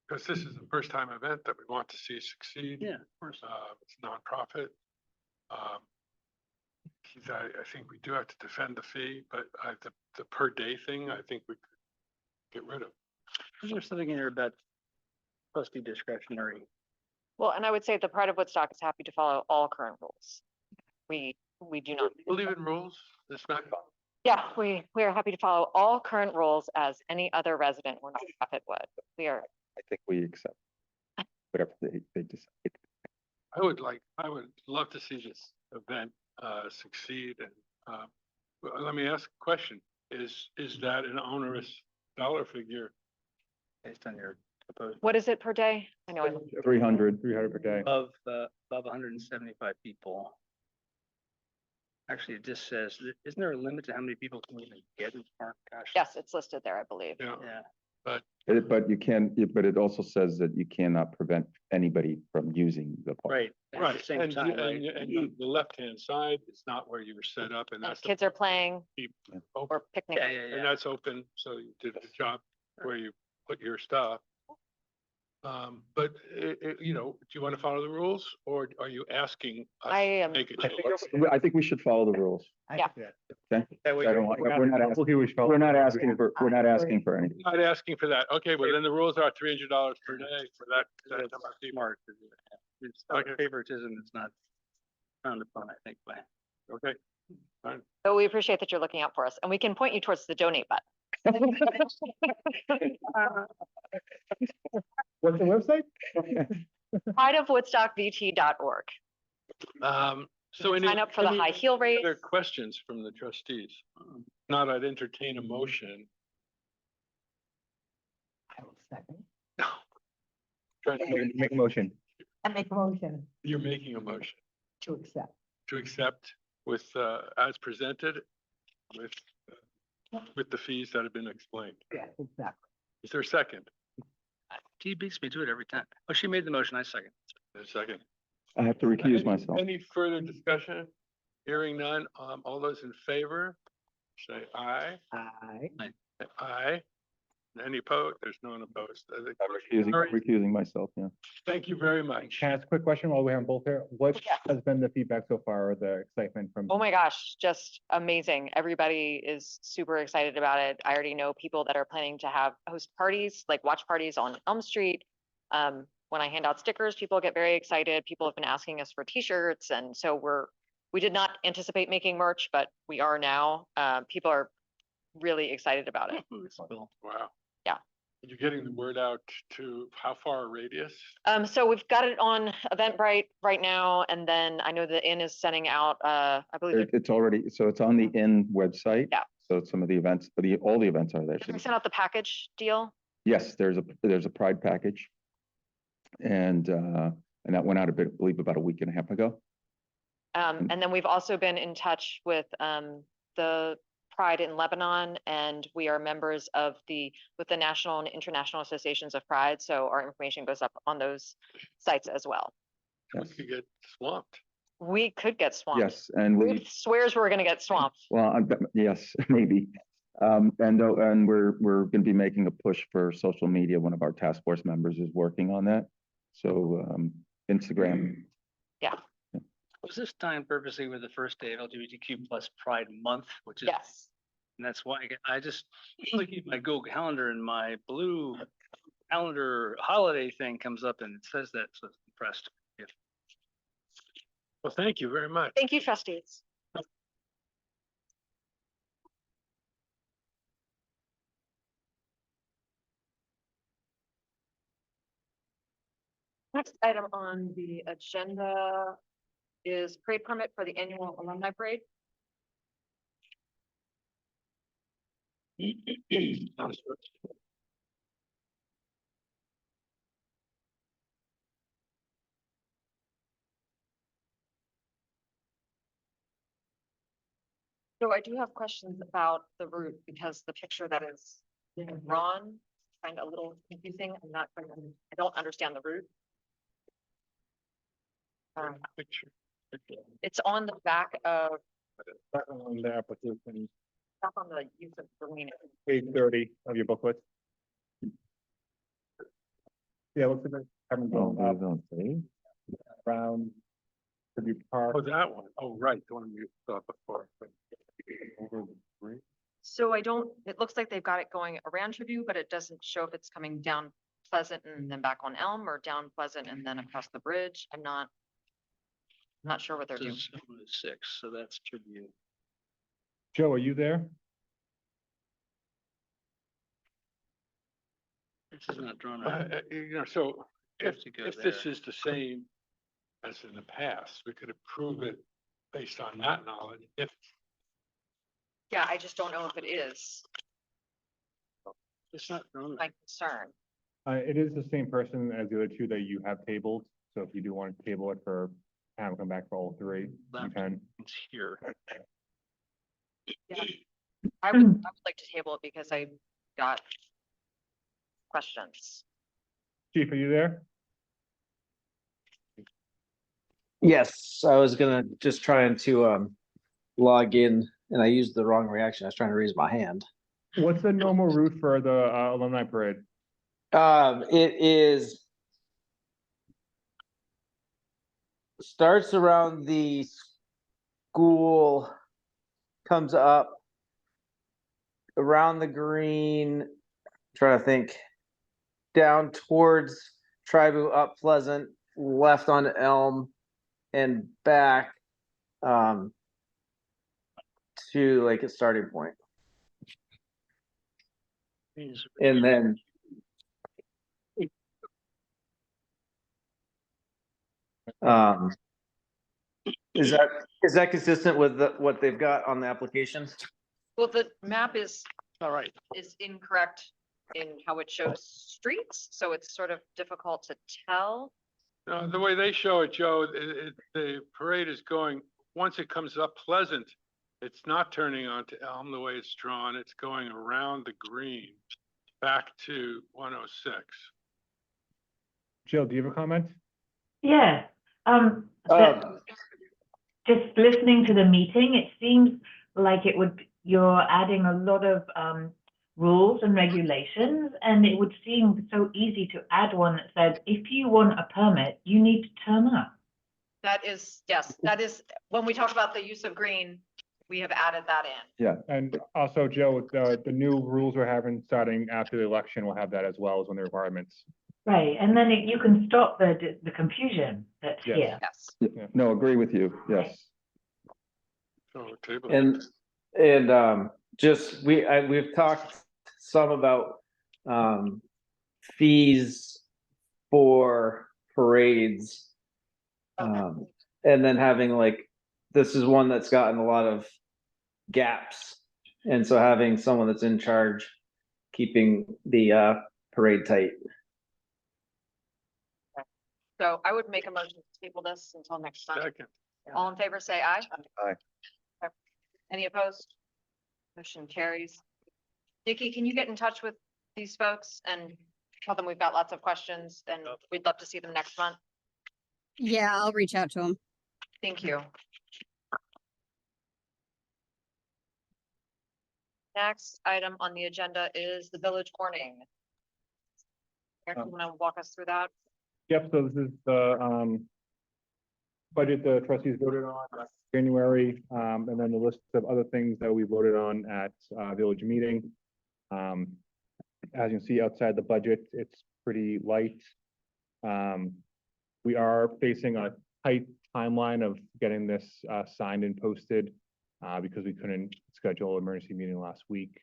Speaker 3: Because this is the first time event that we want to see succeed.
Speaker 6: Yeah, of course.
Speaker 3: It's nonprofit. I think we do have to defend the fee, but the per day thing, I think we could get rid of.
Speaker 6: Is there something in there about trustee discretionary?
Speaker 4: Well, and I would say the Pride of Woodstock is happy to follow all current rules. We do not.
Speaker 3: Believe in rules. It's not.
Speaker 4: Yeah, we are happy to follow all current rules as any other resident or nonprofit would. We are.
Speaker 7: I think we accept whatever they decide.
Speaker 3: I would love to see this event succeed. And well, let me ask a question. Is that an onerous dollar figure?
Speaker 6: Based on your proposal.
Speaker 4: What is it per day? I know.
Speaker 7: 300.
Speaker 1: per day.
Speaker 6: Above 175 people. Actually, it just says, isn't there a limit to how many people can even get in the park? Gosh.
Speaker 4: Yes, it's listed there, I believe.
Speaker 3: Yeah.
Speaker 6: Yeah.
Speaker 7: But you can, but it also says that you cannot prevent anybody from using the park.
Speaker 6: Right. At the
Speaker 3: Right.
Speaker 6: same
Speaker 3: And
Speaker 6: time, right?
Speaker 3: the left-hand side is not where you were set up, and
Speaker 4: And
Speaker 3: that's. the
Speaker 4: kids are playing
Speaker 3: open.
Speaker 4: or picnicking.
Speaker 6: Yeah.
Speaker 3: And that's open, so you did the job where you put your stuff. But you know, do you want to follow the rules, or are you asking us
Speaker 4: I
Speaker 3: to
Speaker 4: am-
Speaker 3: make a
Speaker 1: I
Speaker 3: change?
Speaker 7: I think we should follow the rules.
Speaker 4: Yeah.
Speaker 7: Okay?
Speaker 6: That way
Speaker 7: I
Speaker 6: you're-
Speaker 7: don't want- We're not asking for anything.
Speaker 3: Not asking for that. Okay, well, then the rules are $300 per day for that number of people.
Speaker 6: Smart. It's not
Speaker 3: Okay.
Speaker 6: favoritism. It's not frowned upon, I think, by.
Speaker 3: Okay,
Speaker 4: So we appreciate that you're looking out for us, and we can point you towards the donate button.
Speaker 1: What's the website?
Speaker 4: prideofwoodstockvt.org.
Speaker 3: so any.
Speaker 4: Sign up for the
Speaker 3: any
Speaker 4: high heel race.
Speaker 3: Other questions from the trustees? Not, I'd entertain a motion.
Speaker 10: I will second.
Speaker 1: Make a motion.
Speaker 10: I make a motion
Speaker 3: You're making a motion
Speaker 10: to accept.
Speaker 3: to accept with, as presented, with the fees that have been explained.
Speaker 10: Yeah, exactly.
Speaker 3: Is there a second?
Speaker 6: She beats me to it every time. Oh, she made the motion. I second.
Speaker 3: A second.
Speaker 7: I have to recuse myself.
Speaker 3: Any further discussion? Hearing none, all those in favor, say aye.
Speaker 10: I.
Speaker 3: Aye. Any opposed? There's no one opposed.
Speaker 7: Recusing myself, yeah.
Speaker 3: Thank you very much.
Speaker 1: Can I ask a quick question while we have them both here? What
Speaker 4: Yeah.
Speaker 1: has been the feedback so far, or the excitement from?
Speaker 4: Oh my gosh, just amazing. Everybody is super excited about it. I already know people that are planning to host parties, like watch parties on Elm Street. When I hand out stickers, people get very excited. People have been asking us for t-shirts, and so we did not anticipate making merch, but we are now. People are really excited about it.
Speaker 3: Wow.
Speaker 4: Yeah.
Speaker 3: You're getting the word out to how far a radius?
Speaker 4: So we've got it on Eventbrite right now, and then I know the Inn is sending out, I believe
Speaker 7: It's already, so it's on the Inn website.
Speaker 4: Yeah.
Speaker 7: So some of the events, but all the events are there.
Speaker 4: we sent out the package deal.
Speaker 7: Yes, there's a Pride package. And that went out I believe about a week and a half ago.
Speaker 4: And then we've also been in touch with the Pride in Lebanon, and we are members of with the National and International Associations of Pride. So our information goes up on those sites as well.
Speaker 3: We could get swamped.
Speaker 4: We could get swamped.
Speaker 7: Yes, and we.
Speaker 4: Ruth swears we're gonna get swamped.
Speaker 7: Well, yes, maybe. And we're gonna be making a push for social media. One of our task force members is working on that. So, Instagram.
Speaker 4: Yeah,
Speaker 6: Was this timed purposely with the first day of LGBTQ plus Pride Month, which is,
Speaker 4: yes.
Speaker 6: and that's why I just looking at my Google Calendar and my blue calendar holiday thing comes up and it says that, so it's impressed. Yeah.
Speaker 3: Well, thank you very much.
Speaker 4: Thank you, trustees. Next item on the agenda is parade permit for the annual alumni parade. So I do have questions about the route because the picture that is drawn, kind of a little confusing. I don't understand the route.
Speaker 3: Picture.
Speaker 4: It's on the back of,
Speaker 1: On the application,
Speaker 4: back on the use of green.
Speaker 1: page 30 of your booklet. Yeah, looks like I haven't
Speaker 7: Oh,
Speaker 1: gone up
Speaker 7: don't say.
Speaker 1: around Tribute Park.
Speaker 3: Oh, that one. Oh, right, the one you saw before. Over the bridge.
Speaker 4: So it looks like they've got it going around Tribute, but it doesn't show if it's coming down Pleasant and then back on Elm or down Pleasant and then across the bridge. I'm not sure what they're doing.
Speaker 6: This is 6, so that's tribute.
Speaker 1: Joe, are you there?
Speaker 6: This is not drawn right.
Speaker 3: So
Speaker 6: Have
Speaker 3: if,
Speaker 6: to go
Speaker 3: if this
Speaker 6: there.
Speaker 3: is the same as in the past, we could approve it based on that knowledge. If,
Speaker 4: Yeah, I just don't know if it is
Speaker 6: It's not drawn
Speaker 4: my
Speaker 6: right.
Speaker 4: concern.
Speaker 1: It is the same person as the other two that you have tabled. So if you do want to table it for, have come back for all three, you
Speaker 6: Left.
Speaker 1: can.
Speaker 6: It's here.
Speaker 4: Yeah. I would like to table it because I got questions.
Speaker 1: Chief, are you there?
Speaker 12: Yes, I was gonna just trying to log in and I used the wrong reaction. I was trying to raise my hand.
Speaker 1: What's the normal route for the alumni parade?
Speaker 12: It is starts around the school, comes up around the green, trying to think, down towards Tribu, up Pleasant, left on Elm, and back to like a starting point. And then is that consistent with what they've got on the application?
Speaker 4: Well, the map is
Speaker 6: All right.
Speaker 4: incorrect in how it shows streets, so it's sort of difficult to tell.
Speaker 3: the way they show it, Joe, the parade is going, once it comes up Pleasant, it's not turning onto Elm the way it's drawn. It's going around the green back to 106.
Speaker 1: Jill, do you have a comment?
Speaker 13: Yeah, just listening to the meeting, it seems like you're adding a lot of rules and regulations, and it would seem so easy to add one that says, if you want a permit, you need to turn up.
Speaker 4: That is, yes, that is, when we talk about the use of green, we have added that in.
Speaker 7: Yeah,
Speaker 1: And also, Joe, the new rules we're having starting after the election, will have that as well as one of the requirements.
Speaker 13: Right, and then you can stop the confusion that's
Speaker 1: Yes.
Speaker 13: here.
Speaker 4: Yes.
Speaker 7: yeah, no, agree with you, yes.
Speaker 3: So table.
Speaker 12: And just we've talked some about fees for parades, and then having like, this is one that's gotten a lot of gaps, and so having someone that's in charge keeping the parade tight.
Speaker 4: So I would make a motion to table this until next time.
Speaker 3: Second.
Speaker 4: All in favor, say aye.
Speaker 7: Aye.
Speaker 4: Okay. Any opposed? Motion carries. Nikki, can you get in touch with these folks and tell them we've got lots of questions and we'd love to see them next month?
Speaker 11: Yeah, I'll reach out to him.
Speaker 4: Thank you. Next item on the agenda is the village warning. Eric, you want to walk us through that?
Speaker 1: Yep, so this is the budget the trustees voted on last January, and then the list of other things that we voted on at village meeting. As you can see outside the budget, it's pretty light. We are facing a tight timeline of getting this signed and posted because we couldn't schedule an emergency meeting last week.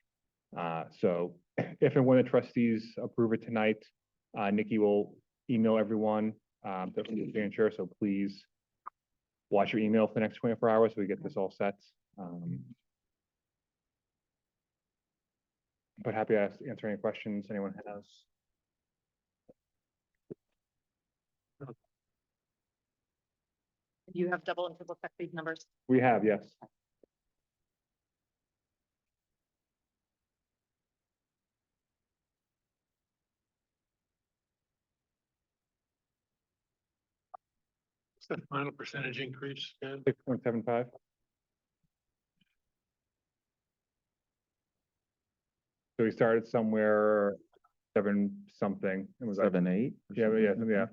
Speaker 1: So if and when the trustees approve it tonight, Nikki will email everyone the signature, so please watch your email for the next 24 hours so we get this all set. But happy to answer any questions anyone has.
Speaker 4: Do you have double and triple check these numbers?
Speaker 1: We have, yes.
Speaker 3: What's the final percentage increase? Dan?
Speaker 1: 6.75. So we started somewhere 7 something. It was like,
Speaker 7: 7, 8.
Speaker 1: yeah, yeah.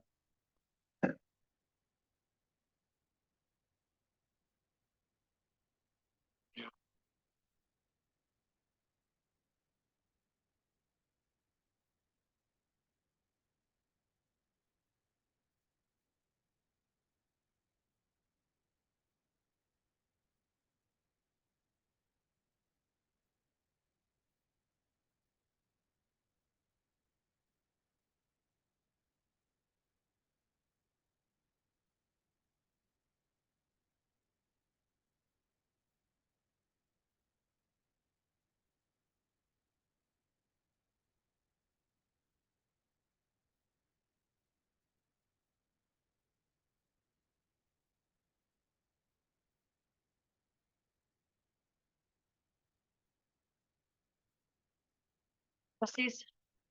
Speaker 4: Trustees,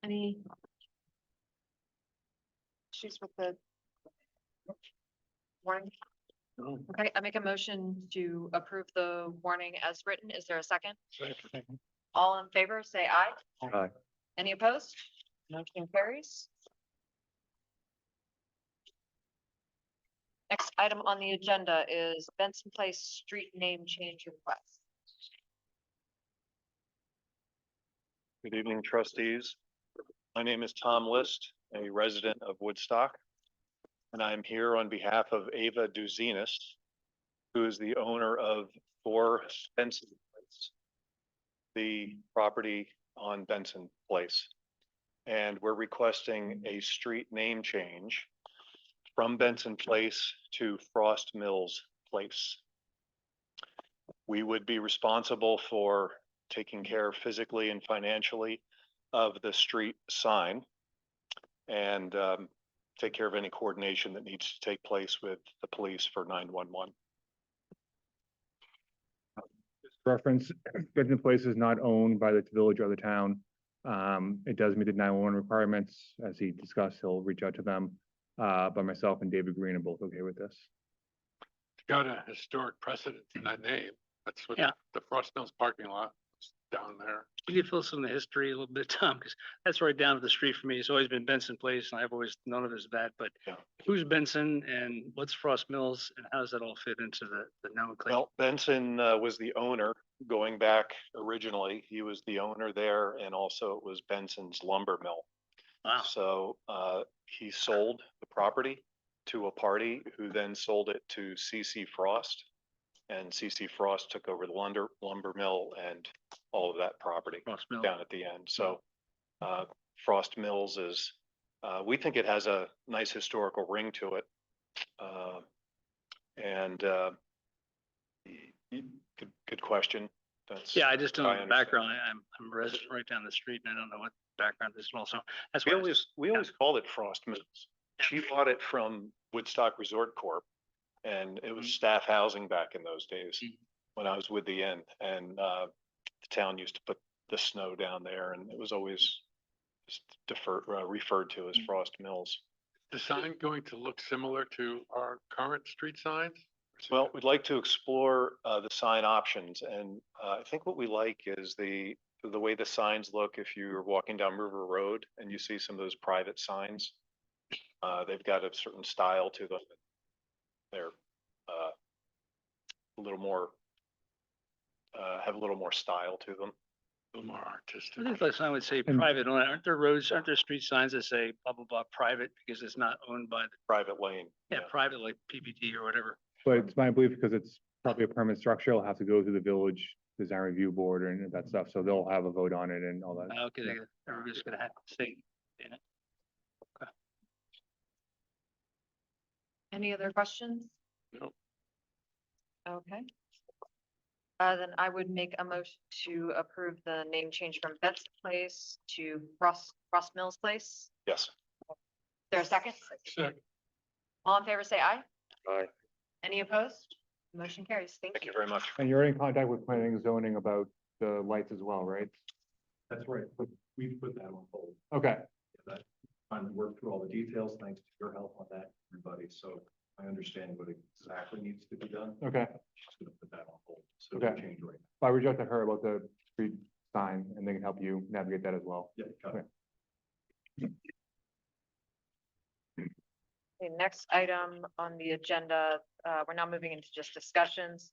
Speaker 4: any issues with the warning?
Speaker 3: No.
Speaker 4: Okay, I make a motion to approve the warning as written. Is there a second? All in favor, say aye.
Speaker 7: Aye.
Speaker 4: Any opposed? Motion carries. Next item on the agenda is Benson Place street name change request.
Speaker 14: Good evening, trustees. My name is Tom List, a resident of Woodstock, and I'm here on behalf of Ava Duzinis, who is the owner of 4 Benson Place, the property on Benson Place. And we're requesting a street name change from Benson Place to Frost Mills Place. We would be responsible for taking care physically and financially of the street sign and take care of any coordination that needs to take place with the police for 911.
Speaker 1: Reference, Benton Place is not owned by the village or the town. It does meet the 911 requirements. As he discussed, he'll reach out to them. But myself and David Green are both okay with this.
Speaker 3: It's got a historic precedent in that name. That's what
Speaker 6: Yeah.
Speaker 3: the Frost Mills parking lot is down there.
Speaker 6: Can you fill some of the history a little bit, Tom? Because that's right down the street from me. It's always been Benson Place, and I've always known of it as that. But
Speaker 14: Yeah.
Speaker 6: who's Benson and what's Frost Mills, and how does that all fit into the nomenclature?
Speaker 14: Well, Benson was the owner going back originally. He was the owner there, and also it was Benson's lumber mill.
Speaker 6: Wow.
Speaker 14: So he sold the property to a party who then sold it to CC Frost. And CC Frost took over the lumber mill and all of that property
Speaker 6: Frost Mill.
Speaker 14: down at the end. So Frost Mills is, we think it has a nice historical ring to it. Good question. That's,
Speaker 6: Yeah, I just don't
Speaker 14: I
Speaker 6: know the
Speaker 14: understand.
Speaker 6: background. I'm a resident right down the street, and I don't know what background this is also. That's
Speaker 14: We
Speaker 6: why I
Speaker 14: always called it Frost Mills. She bought it from Woodstock Resort Corp. And it was staff housing back in those days
Speaker 6: Mhm.
Speaker 14: when I was with the inn, and the town used to put the snow down there, and it was always just referred to as Frost Mills.
Speaker 3: The sign going to look similar to our current street signs?
Speaker 14: Well, we'd like to explore the sign options, and I think what we like is the way the signs look. If you're walking down River Road and you see some of those private signs, they've got a certain style to them. They're a little more have a little more style to them.
Speaker 3: A little more artistic.
Speaker 6: I think like sign would say
Speaker 1: And-
Speaker 6: private, aren't there roads, aren't there street signs that say blah, blah, blah, private, because it's not owned by,
Speaker 14: Private lane.
Speaker 6: yeah, private, like PPT or whatever.
Speaker 1: But it's my belief because it's probably a permanent structure, it'll have to go through the village design review board and that stuff, so they'll have a vote on it and all that.
Speaker 6: Okay, everybody's gonna have to say in it.
Speaker 4: Any other questions?
Speaker 3: No.
Speaker 4: Okay. Then I would make a motion to approve the name change from Betts Place to Frost Mills Place.
Speaker 14: Yes.
Speaker 4: Is there a second?
Speaker 3: Second.
Speaker 4: All in favor, say aye.
Speaker 14: Aye.
Speaker 4: Any opposed? Motion carries. Thank
Speaker 14: Thank
Speaker 4: you.
Speaker 14: you very much.
Speaker 1: And you're in contact with planning and zoning about the lights as well, right?
Speaker 15: That's right, but we put that on hold.
Speaker 1: Okay,
Speaker 15: Trying to work through all the details, thanks to your help on that, everybody, so I understand what exactly needs to be done.
Speaker 1: okay.
Speaker 15: Just gonna put that on hold, so
Speaker 1: Okay.
Speaker 15: no change right
Speaker 1: I reached out to her about the street sign and they can help you navigate that as well.
Speaker 15: now. Yeah, got it.
Speaker 4: The next item on the agenda, we're now moving into just discussions,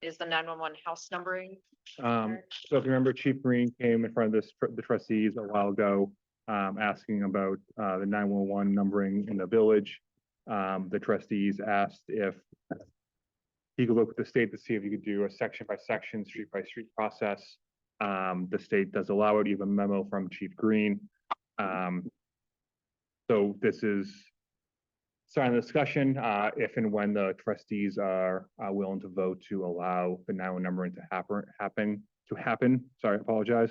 Speaker 4: is the 911 house numbering.
Speaker 1: So if you remember, Chief Green came in front of the trustees a while ago, asking about, the 911 numbering in the village. The trustees asked if he could look with the state to see if you could do a section by section, street by street process. The state does allow it, you have a memo from Chief Green. So this is starting the discussion, if and when the trustees are willing to vote to allow the 911 numbering to happen. Sorry, I apologize.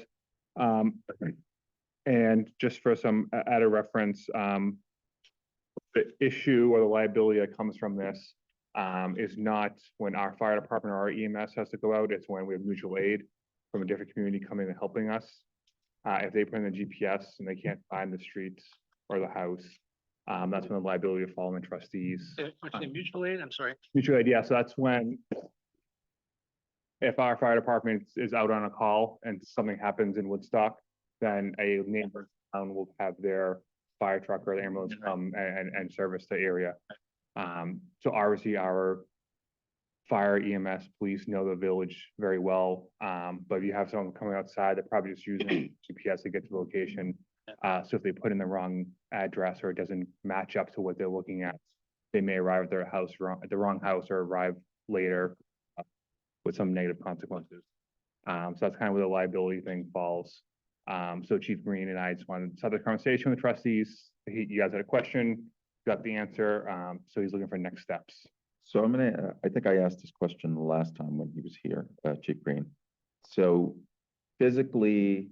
Speaker 1: And just for some added reference, the issue or the liability that comes from this is not when our fire department or our EMS has to go out, it's when we have mutual aid from a different community coming and helping us. If they put in the GPS and they can't find the streets or the house, that's when the liability of following trustees.
Speaker 6: What's the mutual aid? I'm sorry.
Speaker 1: Mutual aid, yeah, so that's when if our fire department is out on a call and something happens in Woodstock, then a neighboring town will have their fire truck or the ambulance come and service the area. So obviously our fire, EMS, police know the village very well. But if you have someone coming outside, they're probably just using GPS to get to the location. So if they put in the wrong address or it doesn't match up to what they're looking at, they may arrive at their house at the wrong house or arrive later with some negative consequences. So that's kind of where the liability thing falls. So Chief Green and I just wanted to have a conversation with the trustees. You guys had a question, got the answer. So he's looking for next steps.
Speaker 7: So I'm gonna, I think I asked this question the last time when he was here, Chief Green. So physically,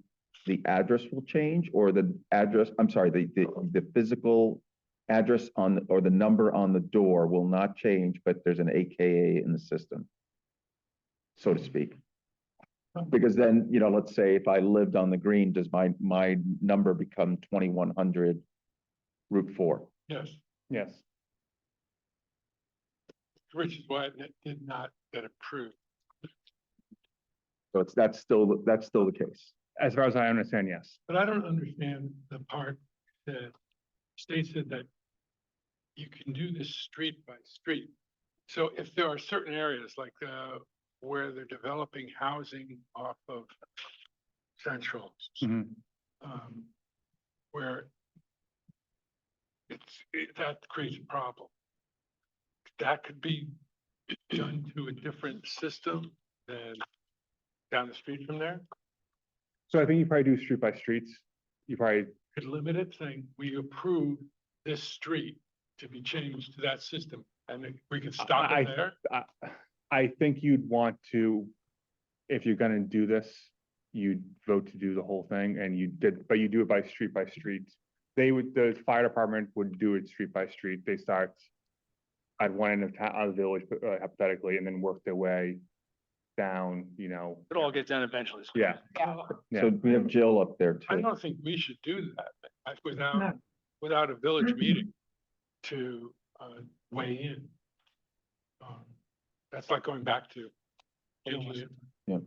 Speaker 7: the address will change or the address, I'm sorry, the physical address on, or the number on the door will not change, but there's an AKA in the system, so to speak. Because then, you know, let's say if I lived on the green, does my number become 2100 Route 4?
Speaker 3: Yes,
Speaker 1: Yes.
Speaker 3: which is why it did not get approved.
Speaker 7: So that's still the case.
Speaker 1: As far as I understand, yes.
Speaker 3: But I don't understand the part that state said that you can do this street by street. So if there are certain areas like where they're developing housing off of Central,
Speaker 1: Mhm.
Speaker 3: where that creates a problem. That could be done to a different system than down the street from there.
Speaker 1: So I think you probably do street by streets. You probably,
Speaker 3: Could limit it, saying we approve this street to be changed to that system, and then we can stop
Speaker 1: I-
Speaker 3: it there.
Speaker 1: I think you'd want to, if you're gonna do this, you'd vote to do the whole thing and but you do it by street by street. The fire department would do it street by street. They start at one end of town, of the village, hypothetically, and then work their way down,
Speaker 6: It'll all get done eventually.
Speaker 1: yeah.
Speaker 2: Yeah.
Speaker 1: Yeah.
Speaker 7: So we have Jill up there
Speaker 3: I
Speaker 7: too.
Speaker 3: don't think we should do that
Speaker 13: No.
Speaker 3: without a village meeting to weigh in. That's like going back to.
Speaker 7: Yeah.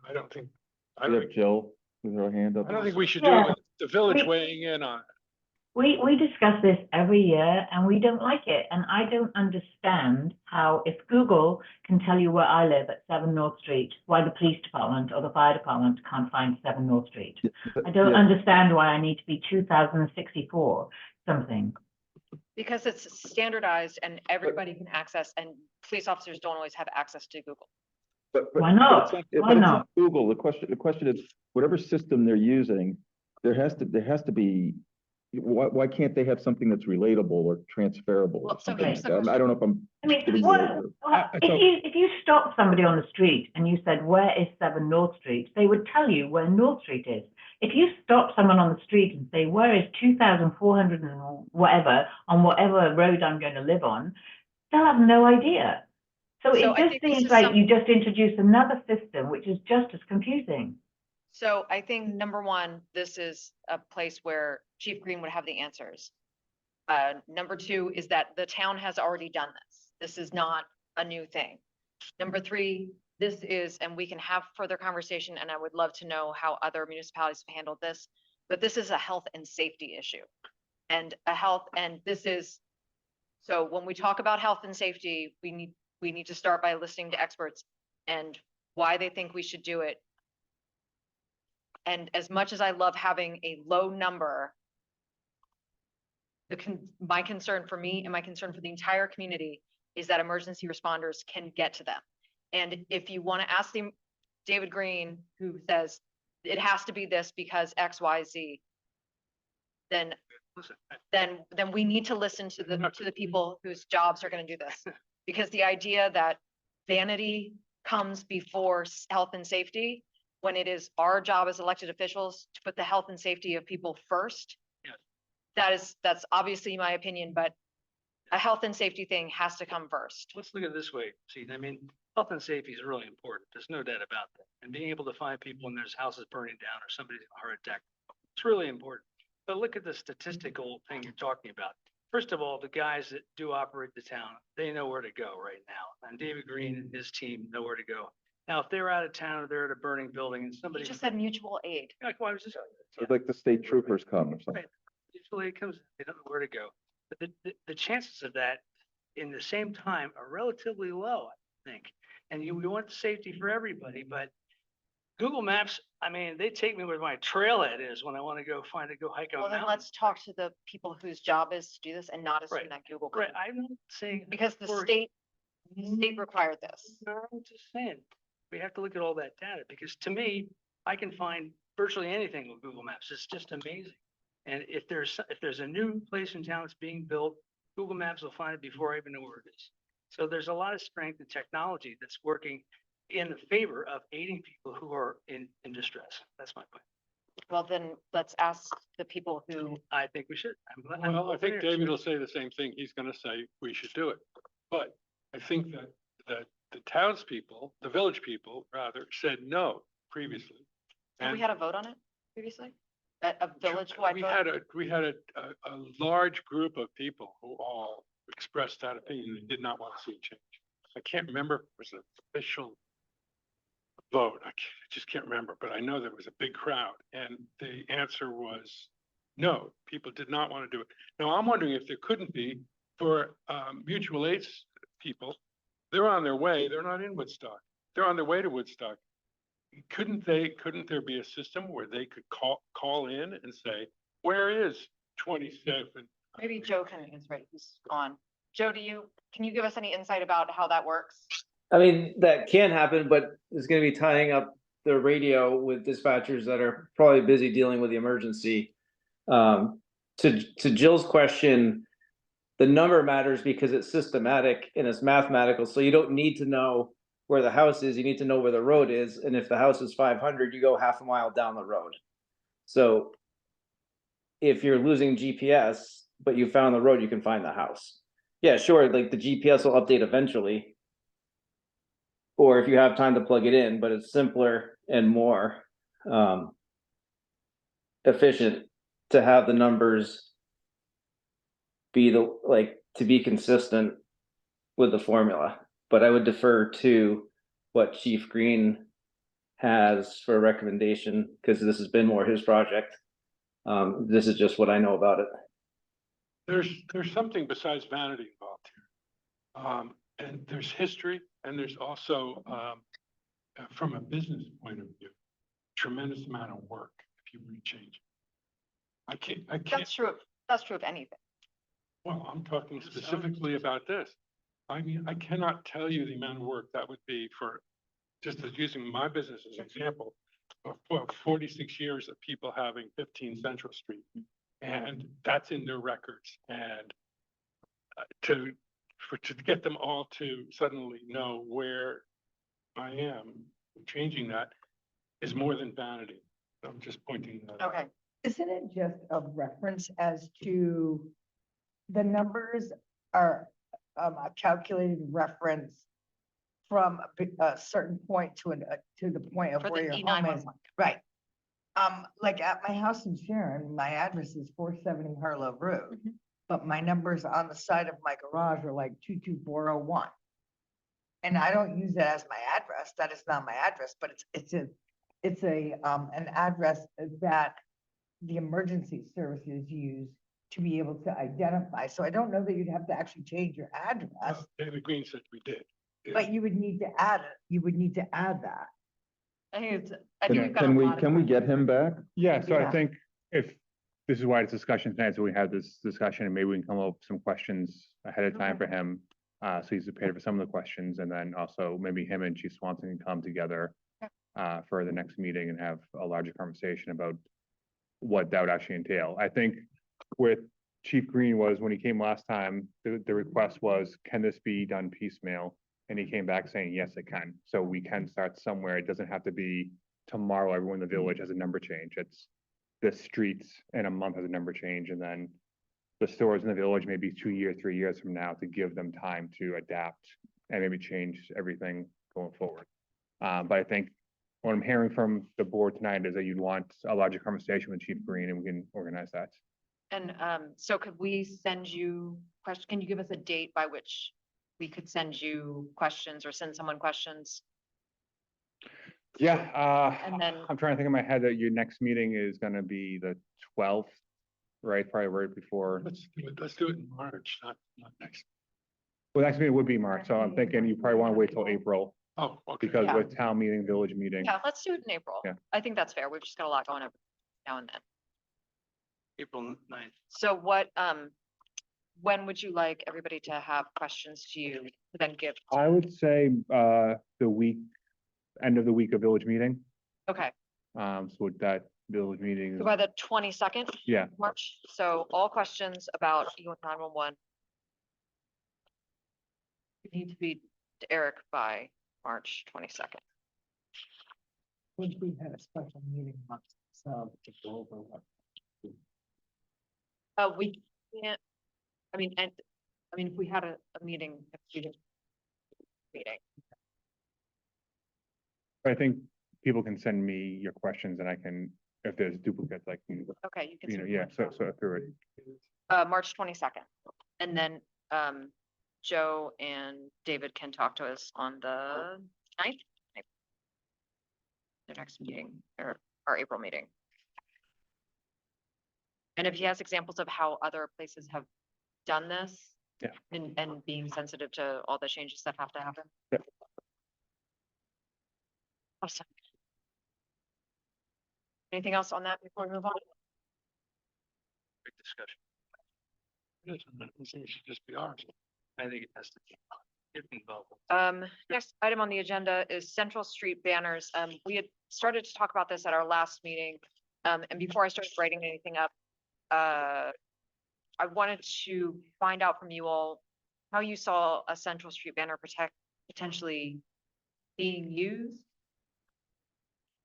Speaker 3: I don't think,
Speaker 7: We have Jill with her hand up.
Speaker 3: I don't think we should do it with the village weighing in on it.
Speaker 13: We discuss this every year and we don't like it. And I don't understand how if Google can tell you where I live at 7 North Street, why the police department or the fire department can't find 7 North Street. I don't
Speaker 7: Yeah.
Speaker 13: understand why I need to be 2064 something.
Speaker 4: Because it's standardized and everybody can access, and police officers don't always have access to Google.
Speaker 7: But
Speaker 13: Why not?
Speaker 7: but
Speaker 13: Why
Speaker 7: it's
Speaker 13: not?
Speaker 7: Google, the question is, whatever system they're using, there has to be, why can't they have something that's relatable or transferable or
Speaker 4: Well, so
Speaker 7: something
Speaker 4: here's
Speaker 7: like
Speaker 4: the
Speaker 7: that? I don't know if I'm.
Speaker 13: I mean,
Speaker 7: getting
Speaker 13: what,
Speaker 7: the-
Speaker 13: if you stop somebody on the street and you said, where is 7 North Street? They would tell you where North Street is. If you stop someone on the street and say, where is 2,400 and whatever, on whatever road I'm going to live on, they'll have no idea. So
Speaker 4: So
Speaker 13: it
Speaker 4: I
Speaker 13: just
Speaker 4: think this
Speaker 13: seems
Speaker 4: is
Speaker 13: like you just introduced another system, which is just as confusing.
Speaker 4: So I think number one, this is a place where Chief Green would have the answers. Number two is that the town has already done this. This is not a new thing. Number three, this is, and we can have further conversation, and I would love to know how other municipalities have handled this, but this is a health and safety issue. And this is, so when we talk about health and safety, we need to start by listening to experts and why they think we should do it. And as much as I love having a low number, my concern for me and my concern for the entire community is that emergency responders can get to them. And if you want to ask David Green, who says it has to be this because X, Y, Z, then we need to listen to the people whose jobs are going to do this. Because the idea that vanity comes before health and safety, when it is our job as elected officials to put the health and safety of people first. Yes. That's obviously my opinion, but a health and safety thing has to come first.
Speaker 6: Let's look at it this way. See, I mean, health and safety is really important. There's no doubt about that. And being able to find people when there's houses burning down or somebody's in a heart attack, it's really important. But look at the statistical thing you're talking about. First of all, the guys that do operate the town, they know where to go right now. And David Green and his team know where to go. Now, if they're out of town or they're at a burning building and somebody.
Speaker 4: You just said mutual aid.
Speaker 6: Like, why was this?
Speaker 7: It's like the state troopers come or something.
Speaker 6: Right. Usually it comes, they don't know where to go. But the chances of that in the same time are relatively low, I think. And we want safety for everybody, but Google Maps, I mean, they take me where my trailhead is when I want to go hike a
Speaker 4: Well, then
Speaker 6: mountain.
Speaker 4: let's talk to the people whose job is to do this and not assume
Speaker 6: Right.
Speaker 4: that Google.
Speaker 6: Right,
Speaker 4: can.
Speaker 6: I'm not saying.
Speaker 4: Because the
Speaker 6: for-
Speaker 4: state required this.
Speaker 6: No, I'm just saying, we have to look at all that data, because to me, I can find virtually anything with Google Maps. It's just amazing. And if there's a new place in town that's being built, Google Maps will find it before I even know where it is. So there's a lot of strength in technology that's working in the favor of aiding people who are in distress. That's my point.
Speaker 4: Well, then let's ask the people who,
Speaker 6: I think we should.
Speaker 3: Well, I think David will say the same thing. He's gonna say we should do it. But I think that the townspeople, the village people rather, said no previously.
Speaker 4: have we
Speaker 3: And
Speaker 4: had a vote on it previously? A village-wide vote?
Speaker 3: we had a large group of people who all expressed that opinion. They did not want to see a change. I can't remember if it was an official vote. I just can't remember, but I know there was a big crowd and the answer was no, people did not want to do it. Now, I'm wondering if there couldn't be for mutual aids people. They're on their way. They're not in Woodstock. They're on their way to Woodstock. Couldn't there be a system where they could call in and say, where is 27?
Speaker 4: Maybe Joe can answer it. He's on. Joe, can you give us any insight about how that works?
Speaker 12: I mean, that can happen, but it's gonna be tying up the radio with dispatchers that are probably busy dealing with the emergency. To Jill's question, the number matters because it's systematic and it's mathematical, so you don't need to know where the house is, you need to know where the road is, and if the house is 500, you go half a mile down the road. So if you're losing GPS, but you found the road, you can find the house. Yeah, sure, like the GPS will update eventually. Or if you have time to plug it in, but it's simpler and more efficient to have the numbers be to be consistent with the formula. But I would defer to what Chief Green has for a recommendation, because this has been more his project. This is just what I know about it.
Speaker 3: There's something besides vanity involved here. And there's history, and there's also, from a business point of view, tremendous amount of work if you would change. I can't,
Speaker 4: That's true. That's true of anything.
Speaker 3: well, I'm talking specifically about this. I mean, I cannot tell you the amount of work that would be for, just as using my business as an example, of 46 years of people having 15 Central Street. And that's in their records. And to get them all to suddenly know where I am, changing that is more than vanity. I'm just pointing that out.
Speaker 4: Okay.
Speaker 10: Isn't it just a reference as to the numbers are a calculated reference from a certain point to the point of
Speaker 4: For
Speaker 10: where
Speaker 4: the
Speaker 10: your home is?
Speaker 4: E911.
Speaker 10: Right. Like at my house in Sharon, my address is 470 Harlow Road, but my numbers on the side of my garage are like 22401. And I don't use that as my address. That is not my address, but it's an address that the emergency services use to be able to identify. So I don't know that you'd have to actually change your address,
Speaker 3: David Green said we did.
Speaker 10: but you would need to add it. You would need to add that.
Speaker 4: I think it's, I think we've got a
Speaker 7: Can we,
Speaker 4: lot of.
Speaker 7: can we get him back?
Speaker 1: Yeah, so I
Speaker 10: Yeah.
Speaker 1: think if, this is why it's discussion tonight, so we had this discussion and maybe we can come up with some questions ahead of time for him. So he's prepared for some of the questions, and then also maybe him and Chief Swanson can come together for the next meeting and have a larger conversation about what that would actually entail. I think with Chief Green was, when he came last time, the request was, can this be done piecemeal? And he came back saying, yes, it can. So we can start somewhere. It doesn't have to be tomorrow, everyone in the village has a number change. It's the streets in a month has a number change, and then the stores in the village maybe 2 years, 3 years from now, to give them time to adapt and maybe change everything going forward. But I think what I'm hearing from the board tonight is that you'd want a larger conversation with Chief Green, and we can organize that.
Speaker 4: And so could we send you questions? Can you give us a date by which we could send you questions or send someone questions?
Speaker 1: Yeah,
Speaker 4: And then-
Speaker 1: I'm trying to think in my head that your next meeting is gonna be the 12th, right? Probably right before.
Speaker 3: Let's do it in March, not next.
Speaker 1: Well, next meeting would be March, so I'm thinking you probably want to wait till April,
Speaker 3: Oh, okay.
Speaker 1: because
Speaker 4: Yeah.
Speaker 1: with town meeting, village meeting.
Speaker 4: Yeah, let's do it in April.
Speaker 1: Yeah.
Speaker 4: I think that's fair. We've just got a lot going on now and then.
Speaker 6: April 9th.
Speaker 4: So what, when would you like everybody to have questions to you to then give?
Speaker 1: I would say, the week, end of the week of village meeting.
Speaker 4: Okay,
Speaker 1: So with that village meeting,
Speaker 4: so by the 22nd?
Speaker 1: yeah,
Speaker 4: March, so all questions about E911 need to be to Eric by March 22nd.
Speaker 10: Once we had a special meeting amongst ourselves to go over what.
Speaker 4: We can't, I mean, if we had a meeting, if we did meeting,
Speaker 1: I think people can send me your questions, and I can, if there's duplicates, I can,
Speaker 4: okay, you can.
Speaker 1: you know,
Speaker 4: send
Speaker 1: yeah,
Speaker 4: me
Speaker 1: so through it.
Speaker 4: March 22nd, and then, Joe and David can talk to us on the 9th. Their next meeting, or our April meeting. And if he has examples of how other places have done this.
Speaker 1: Yeah.
Speaker 4: And being sensitive to all the changes that have to happen.
Speaker 1: Yeah.
Speaker 4: Awesome. Anything else on that before we move on?
Speaker 6: Big discussion.
Speaker 3: It should just be ours.
Speaker 6: I think it has to be. Get involved.
Speaker 4: Next item on the agenda is Central Street banners. We had started to talk about this at our last meeting. And before I started writing anything up, I wanted to find out from you all how you saw a Central Street banner potentially being used.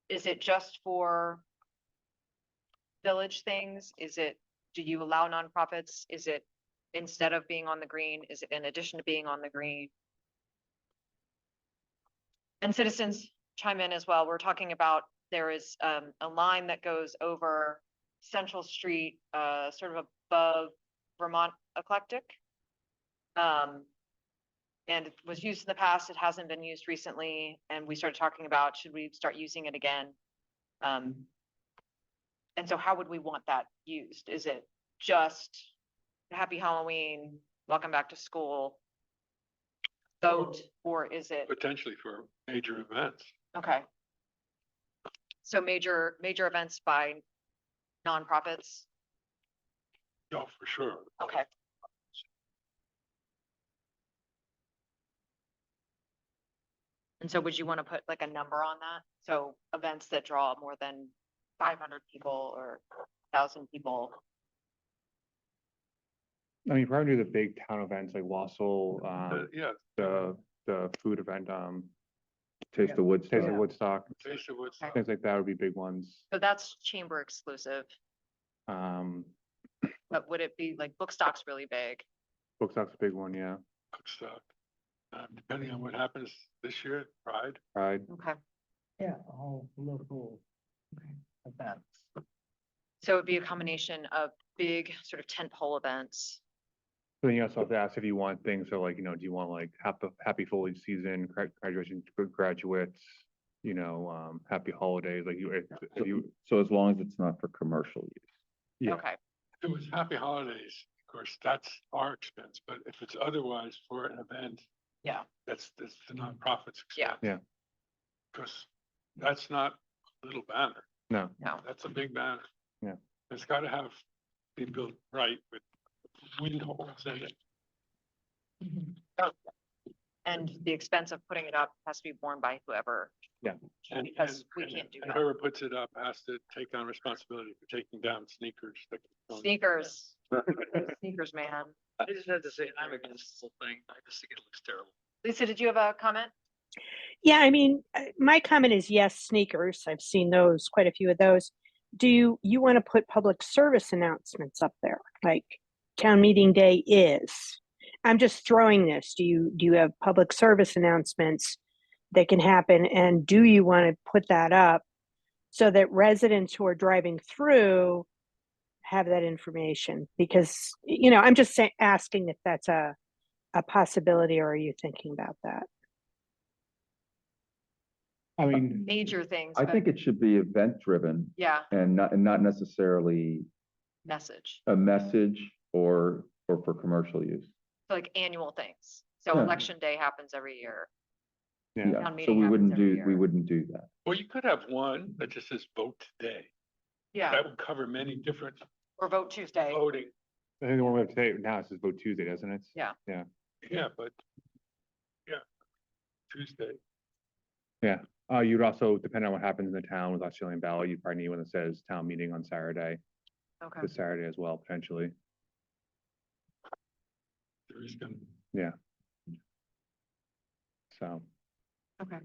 Speaker 4: Is it just for village things? Do you allow nonprofits? Is it instead of being on the green? Is it in addition to being on the green? And citizens chime in as well. We're talking about, there is a line that goes over Central Street, sort of above Vermont Eclectic. And it was used in the past, it hasn't been used recently, and we started talking about, should we start using it again? And so how would we want that used? Is it just Happy Halloween, welcome back to school, vote, or is it,
Speaker 3: Potentially for major events.
Speaker 4: okay. So major events by nonprofits,
Speaker 3: Oh, for sure.
Speaker 4: okay. And so would you want to put like a number on that? So events that draw more than 500 people or 1,000 people?
Speaker 1: I mean, probably do the big town events like Wausau,
Speaker 3: Yeah,
Speaker 1: the food event,
Speaker 7: Taste of Woodstock.
Speaker 1: Taste of Woodstock,
Speaker 3: Taste of Woodstock.
Speaker 1: things like that would be big ones.
Speaker 4: So that's chamber exclusive,
Speaker 1: Um,
Speaker 4: but would it be like Bookstock's really big?
Speaker 1: Bookstock's a big one, yeah.
Speaker 3: Woodstock. Depending on what happens this year, Pride.
Speaker 1: Pride.
Speaker 4: Okay.
Speaker 10: Yeah, all local events.
Speaker 4: So it'd be a combination of big sort of tentpole events.
Speaker 1: Then you also have to ask if you want things, so like, you know, do you want like happy foliage season, graduation for graduates, you know, happy holidays, like if you,
Speaker 7: So as long as it's not for commercial use.
Speaker 1: yeah.
Speaker 4: Okay,
Speaker 3: If it was Happy Holidays, of course, that's our expense, but if it's otherwise for an event,
Speaker 4: yeah,
Speaker 3: that's the nonprofit's
Speaker 4: Yeah.
Speaker 3: expense.
Speaker 1: Yeah.
Speaker 3: Because that's not a little banner,
Speaker 1: No,
Speaker 4: no,
Speaker 3: that's a big banner.
Speaker 1: Yeah.
Speaker 3: It's gotta be built right with wind holes in it.
Speaker 4: and the expense of putting it up has to be borne by whoever.
Speaker 3: And,
Speaker 4: Because we can't do
Speaker 3: and
Speaker 4: that.
Speaker 3: whoever puts it up has to take on responsibility for taking down sneakers.
Speaker 4: Sneakers, sneakers, man.
Speaker 6: I just had to say, I'm against this whole thing. I just think it looks terrible.
Speaker 4: Lisa, did you have a comment?
Speaker 16: Yeah, I mean, my comment is yes, sneakers. I've seen those, quite a few of those. Do you want to put public service announcements up there? Like town meeting day is. I'm just throwing this. Do you have public service announcements that can happen? And do you want to put that up so that residents who are driving through have that information? Because, you know, I'm just asking if that's a possibility, or are you thinking about that?
Speaker 1: I mean,
Speaker 4: Major things.
Speaker 7: I
Speaker 4: but
Speaker 7: think it should be event driven
Speaker 4: Yeah,
Speaker 7: and not necessarily
Speaker 4: message,
Speaker 7: a message or for commercial use.
Speaker 4: so like annual things. So
Speaker 7: Yeah.
Speaker 4: election day happens every year.
Speaker 1: yeah,
Speaker 7: Yeah,
Speaker 4: Town
Speaker 7: so
Speaker 4: meeting
Speaker 7: we
Speaker 4: happens
Speaker 7: wouldn't
Speaker 4: every
Speaker 7: do, we
Speaker 4: year.
Speaker 7: wouldn't do that.
Speaker 3: Well, you could have one that just says vote today.
Speaker 4: Yeah,
Speaker 3: That would cover many different
Speaker 4: or vote Tuesday.
Speaker 3: voting.
Speaker 1: I think the one we have today now is Vote Tuesday, doesn't it?
Speaker 4: Yeah.
Speaker 1: Yeah,
Speaker 3: Yeah, but Tuesday.
Speaker 1: you'd also, depending on what happens in the town with Australian ballot, you probably need one that says town meeting on Saturday,
Speaker 4: Okay.
Speaker 1: this Saturday as well, potentially.
Speaker 3: There is gonna.
Speaker 1: So
Speaker 4: Okay.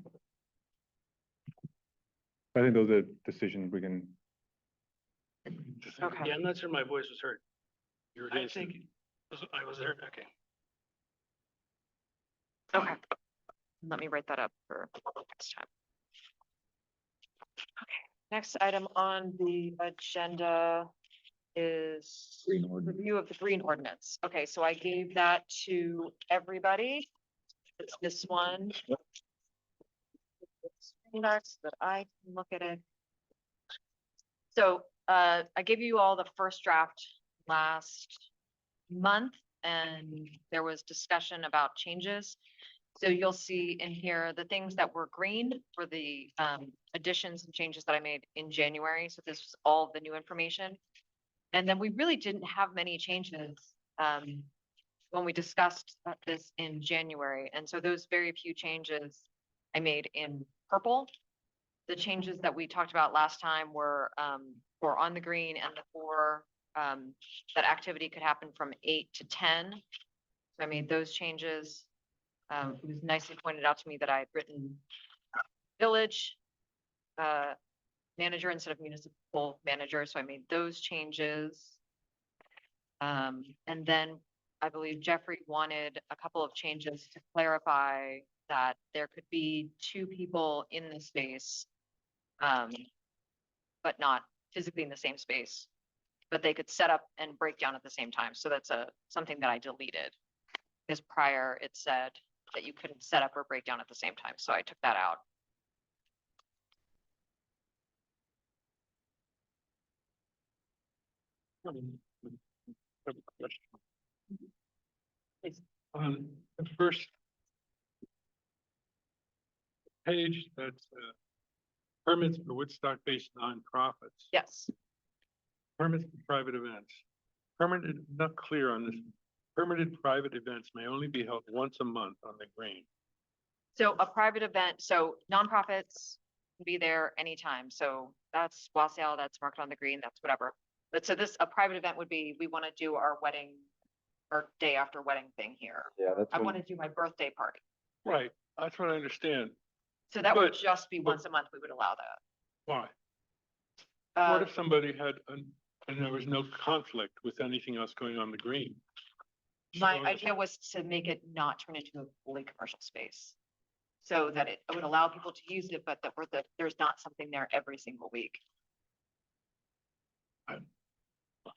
Speaker 1: I think those are decisions we can,
Speaker 4: Okay.
Speaker 6: Yeah, I'm not sure my voice was heard.
Speaker 3: You're
Speaker 6: I
Speaker 3: against it.
Speaker 6: think, I was there, okay.
Speaker 4: Okay. Let me write that up for next time. Okay, next item on the agenda is
Speaker 7: Green ordinance.
Speaker 4: review of the green ordinance. Okay, so I gave that to everybody. It's this one. Next, that I can look at it. So I gave you all the first draft last month, and there was discussion about changes. So you'll see in here the things that were green for the additions and changes that I made in January. So this was all the new information. And then we really didn't have many changes when we discussed this in January. And so those very few changes I made in purple. The changes that we talked about last time were on the green and the 4 that activity could happen from 8 to 10. So I made those changes. It was nicely pointed out to me that I had written village manager instead of municipal manager, so I made those changes. And then I believe Jeffrey wanted a couple of changes to clarify that there could be two people in the space. But not physically in the same space, but they could set up and break down at the same time. So that's something that I deleted. Because prior it said that you couldn't set up or break down at the same time. So I took that out.
Speaker 3: Have a question.
Speaker 4: Please.
Speaker 3: On the first page, that's permits for Woodstock-based nonprofits,
Speaker 4: Yes.
Speaker 3: permits for private events. Permitted, not clear on this. Permitted private events may only be held once a month on the green.
Speaker 4: So a private event, so nonprofits can be there anytime. So that's wassail, that's marked on the green, that's whatever. But so a private event would be, we want to do our wedding or day after wedding thing here.
Speaker 7: Yeah, that's.
Speaker 4: I want to do my birthday party.
Speaker 3: Right, that's what I understand.
Speaker 4: So that would
Speaker 3: But-
Speaker 4: just be once a month, we would allow that.
Speaker 3: Why?
Speaker 4: Uh,
Speaker 3: What if somebody had, and there was no conflict with anything else going on the green?
Speaker 4: My
Speaker 3: So-
Speaker 4: idea was to make it not turn into a fully commercial space. So that it would allow people to use it, but there's not something there every single week.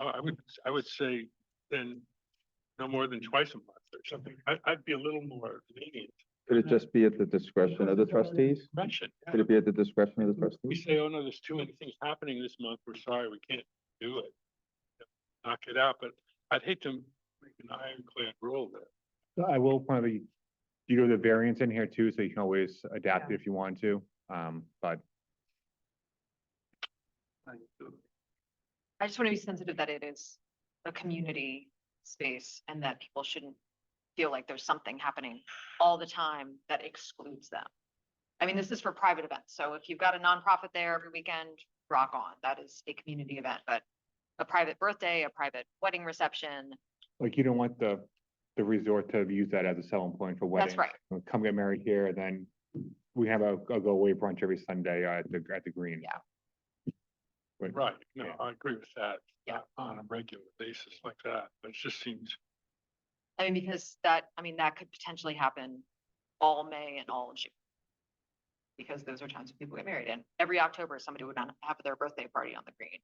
Speaker 3: I would say then no more than twice a month or something. I'd be a little more lenient.
Speaker 7: Could it just be at the discretion of the trustees?
Speaker 3: Mention,
Speaker 7: Could it be at the discretion of the
Speaker 3: we
Speaker 7: trustees?
Speaker 3: say, oh no, there's too many things happening this month. We're sorry, we can't do it. Knock it out, but I'd hate to make an ironclad rule there.
Speaker 1: I will probably, you go the variance in here too, so you can always adapt it if you want to. But
Speaker 4: I just want to be sensitive that it is a community space and that people shouldn't feel like there's something happening all the time that excludes them. I mean, this is for private events. So if you've got a nonprofit there every weekend, rock on. That is a community event, but a private birthday, a private wedding reception.
Speaker 1: like, you don't want the resort to use that as a selling point for weddings.
Speaker 4: right.
Speaker 1: Come get married here, then we have a go away brunch every Sunday at the green.
Speaker 4: Yeah.
Speaker 1: But-
Speaker 3: Right, no,
Speaker 1: Yeah.
Speaker 3: I agree with that.
Speaker 4: Yeah.
Speaker 3: On a regular basis like that, but it just seems,
Speaker 4: I mean, because that could potentially happen all May and all June. Because those are times when people get married and every October, somebody would have their birthday party on the green.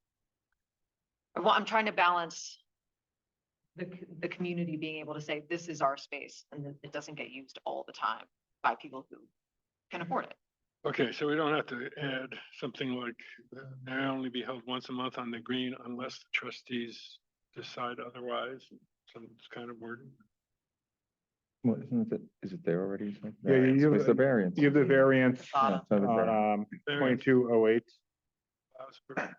Speaker 4: Well, I'm trying to balance the community being able to say, this is our space and that it doesn't get used all the time by people who can afford it.
Speaker 3: okay, so we don't have to add something like, may only be held once a month on the green unless the trustees decide otherwise, some kind of wording.
Speaker 7: Well, isn't it, is it there already? It's like
Speaker 1: Yeah,
Speaker 7: variance.
Speaker 1: you-
Speaker 7: It's the variance.
Speaker 1: You have the variance,
Speaker 7: Yeah, it's under variance.
Speaker 1: 2208.
Speaker 3: Allows for-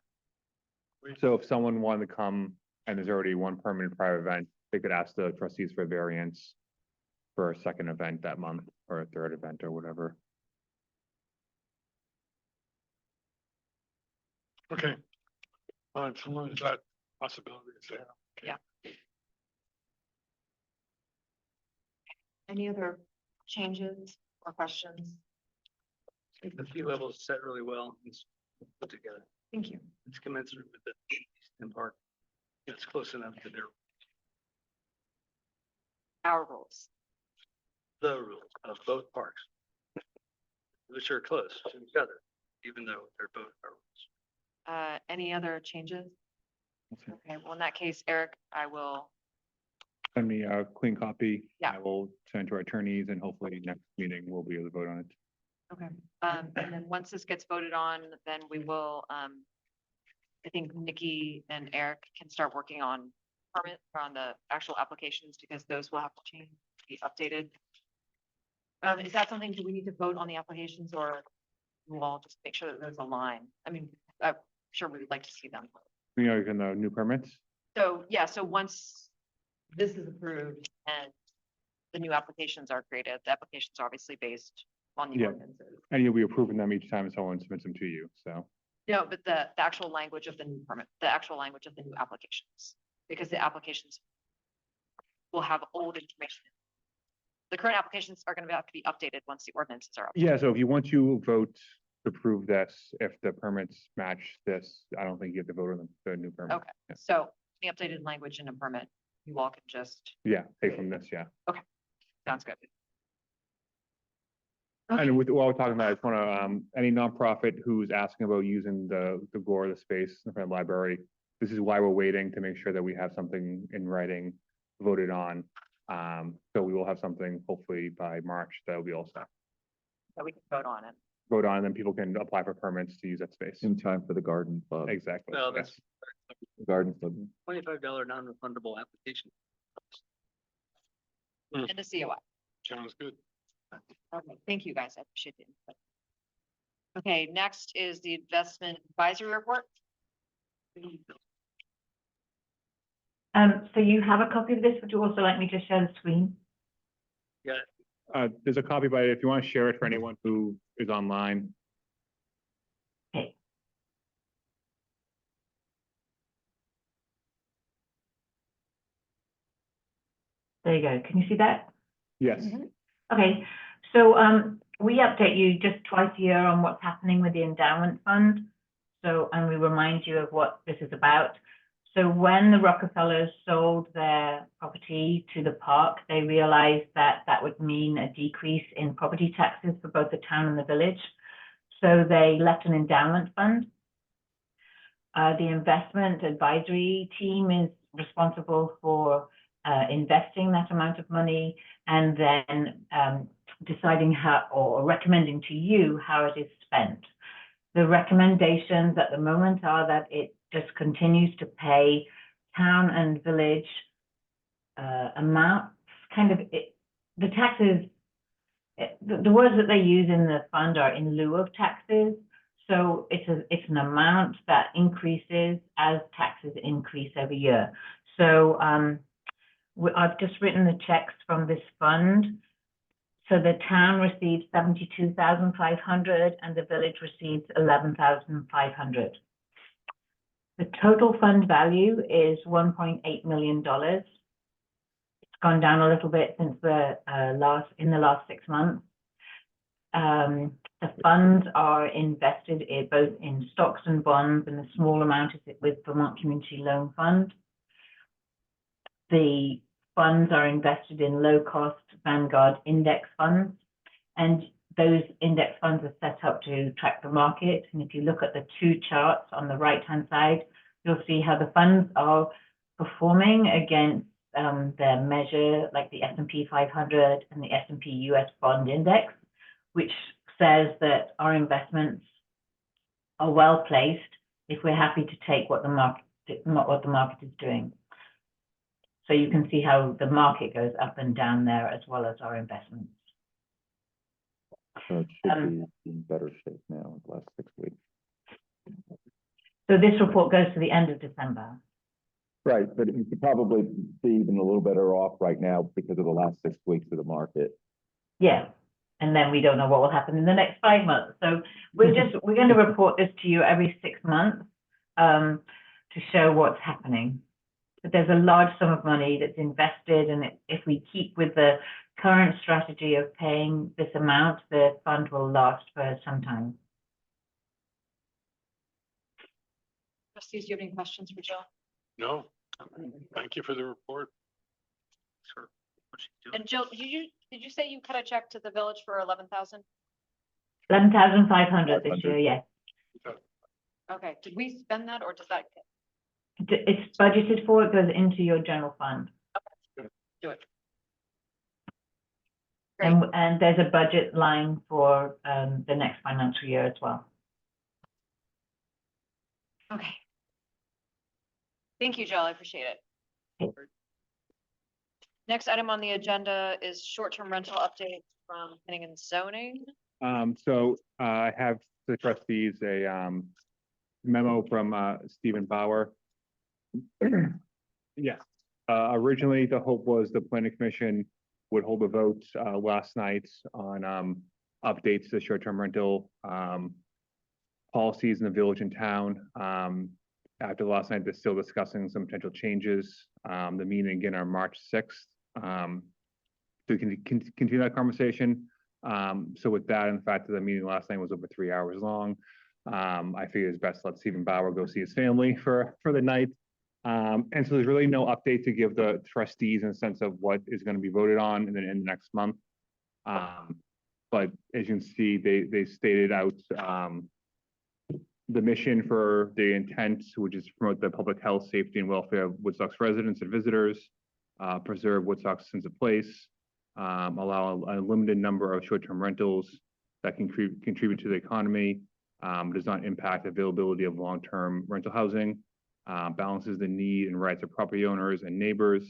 Speaker 1: So if someone wanted to come and there's already one permanent private event, they could ask the trustees for a variance for a second event that month or a third event or whatever.
Speaker 3: Okay. So long as that possibility is there. Okay.
Speaker 4: Yeah. Any other changes or questions?
Speaker 6: The fee level is set really well. It's put together.
Speaker 4: Thank you.
Speaker 6: It's commensurate with the Easton Park. It's close enough to their,
Speaker 4: Our rules.
Speaker 6: the rules of both parks. Which are close to each other, even though they're both our rules.
Speaker 4: Any other changes? Okay, well, in that case, Eric, I will,
Speaker 1: Send me a clean copy.
Speaker 4: Yeah.
Speaker 1: I will send to our attorneys and hopefully next meeting we'll be able to vote on it.
Speaker 4: okay. And then once this gets voted on, then we will, I think Nikki and Eric can start working on permit or on the actual applications because those will have to change, be updated. Is that something, do we need to vote on the applications or we'll all just make sure that there's a line? I mean, I'm sure we would like to see them.
Speaker 1: You know, in the new permits.
Speaker 4: So, yeah, so once this is approved and the new applications are created, the applications are obviously based on the
Speaker 1: Yeah.
Speaker 4: ordinances.
Speaker 1: And you'll be approving them each time someone submits them to you, so.
Speaker 4: No, but the actual language of the new permit, the actual language of the new applications, because the applications will have old information. The current applications are gonna have to be updated once the ordinances are up.
Speaker 1: Yeah, so if you want to vote to approve this, if the permits match this, I don't think you have to vote on the new permit.
Speaker 4: Okay, so the updated language in a permit you all can just,
Speaker 1: Yeah, take from this, yeah.
Speaker 4: sounds good.
Speaker 1: And with, while we're talking about it, I just wanna, any nonprofit who's asking about using the GOR, the space in front of the library, this is why we're waiting to make sure that we have something in writing voted on. So we will have something hopefully by March that'll be all set.
Speaker 4: So we can vote on it.
Speaker 1: Vote on, and then people can apply for permits to use that space.
Speaker 7: In time for the garden club.
Speaker 1: Exactly.
Speaker 6: Well,
Speaker 1: yes.
Speaker 6: that's
Speaker 7: The garden club.
Speaker 6: $25 non-refundable application.
Speaker 4: And a COI.
Speaker 3: Sounds good.
Speaker 4: Okay, thank you, guys. I appreciate the input. Okay, next is the investment advisory report.
Speaker 13: So you have a copy of this. Would you also like me to share the screen?
Speaker 1: There's a copy, but if you want to share it for anyone who is online.
Speaker 13: Okay. There you go. Can you see that?
Speaker 1: Yes.
Speaker 13: Okay, so we update you just twice a year on what's happening with the endowment fund. So, and we remind you of what this is about. So when the Rockefellers sold their property to the park, they realized that that would mean a decrease in property taxes for both the town and the village. So they left an endowment fund. The investment advisory team is responsible for investing that amount of money and then deciding how or recommending to you how it is spent. The recommendations at the moment are that it just continues to pay town and village amounts, kind of the taxes, the words that they use in the fund are in lieu of taxes. So it's an amount that increases as taxes increase every year. So I've just written the checks from this fund. So the town receives 72,500 and the village receives 11,500. The total fund value is $1.8 million. It's gone down a little bit since the in the last 6 months. The funds are invested both in stocks and bonds, and a small amount is with Vermont Community Loan Fund. The funds are invested in low-cost Vanguard index funds, and those index funds are set up to track the market. And if you look at the two charts on the right-hand side, you'll see how the funds are performing against their measure, like the S&P 500 and the S&P US Bond Index, which says that our investments are well placed if we're happy to take what the market is doing. So you can see how the market goes up and down there as well as our investments.
Speaker 7: So it should be in better shape now in the last 6 weeks.
Speaker 13: So this report goes to the end of December.
Speaker 7: Right, but it could probably be even a little better off right now because of the last 6 weeks of the market.
Speaker 13: Yeah, and then we don't know what will happen in the next 5 months. So we're going to report this to you every 6 months to show what's happening. But there's a large sum of money that's invested, and if we keep with the current strategy of paying this amount, the fund will last for some time.
Speaker 4: Trustees, do you have any questions for Jill?
Speaker 3: No, thank you for the report.
Speaker 6: Sure. What's she doing?
Speaker 4: And Jill, did you say you cut a check to the village for 11,000?
Speaker 13: 11,500 this year, yes.
Speaker 4: Okay, did we spend that or does that?
Speaker 13: It's budgeted for, it goes into your general fund.
Speaker 4: Do it.
Speaker 13: And there's a budget line for the next financial year as well.
Speaker 4: Okay. Thank you, Jill. I appreciate it. Next item on the agenda is short-term rental update from planning and zoning.
Speaker 1: So I have the trustees a memo from Stephen Bauer. Yes, originally the hope was the planning commission would hold a vote last night on updates to short-term rental policies in the village and town. After last night, they're still discussing some potential changes. The meeting again on March 6th. So we can continue that conversation. So with that, and the fact that the meeting last night was over 3 hours long, I figured it's best to let Stephen Bauer go see his family for the night. And so there's really no update to give the trustees in the sense of what is going to be voted on in the next month. But as you can see, they stated out the mission for the intent, which is to promote the public health, safety, and welfare of Woodstock's residents and visitors, preserve Woodstock's sense of place, allow a limited number of short-term rentals that can contribute to the economy, does not impact availability of long-term rental housing, balances the need and rights of property owners and neighbors,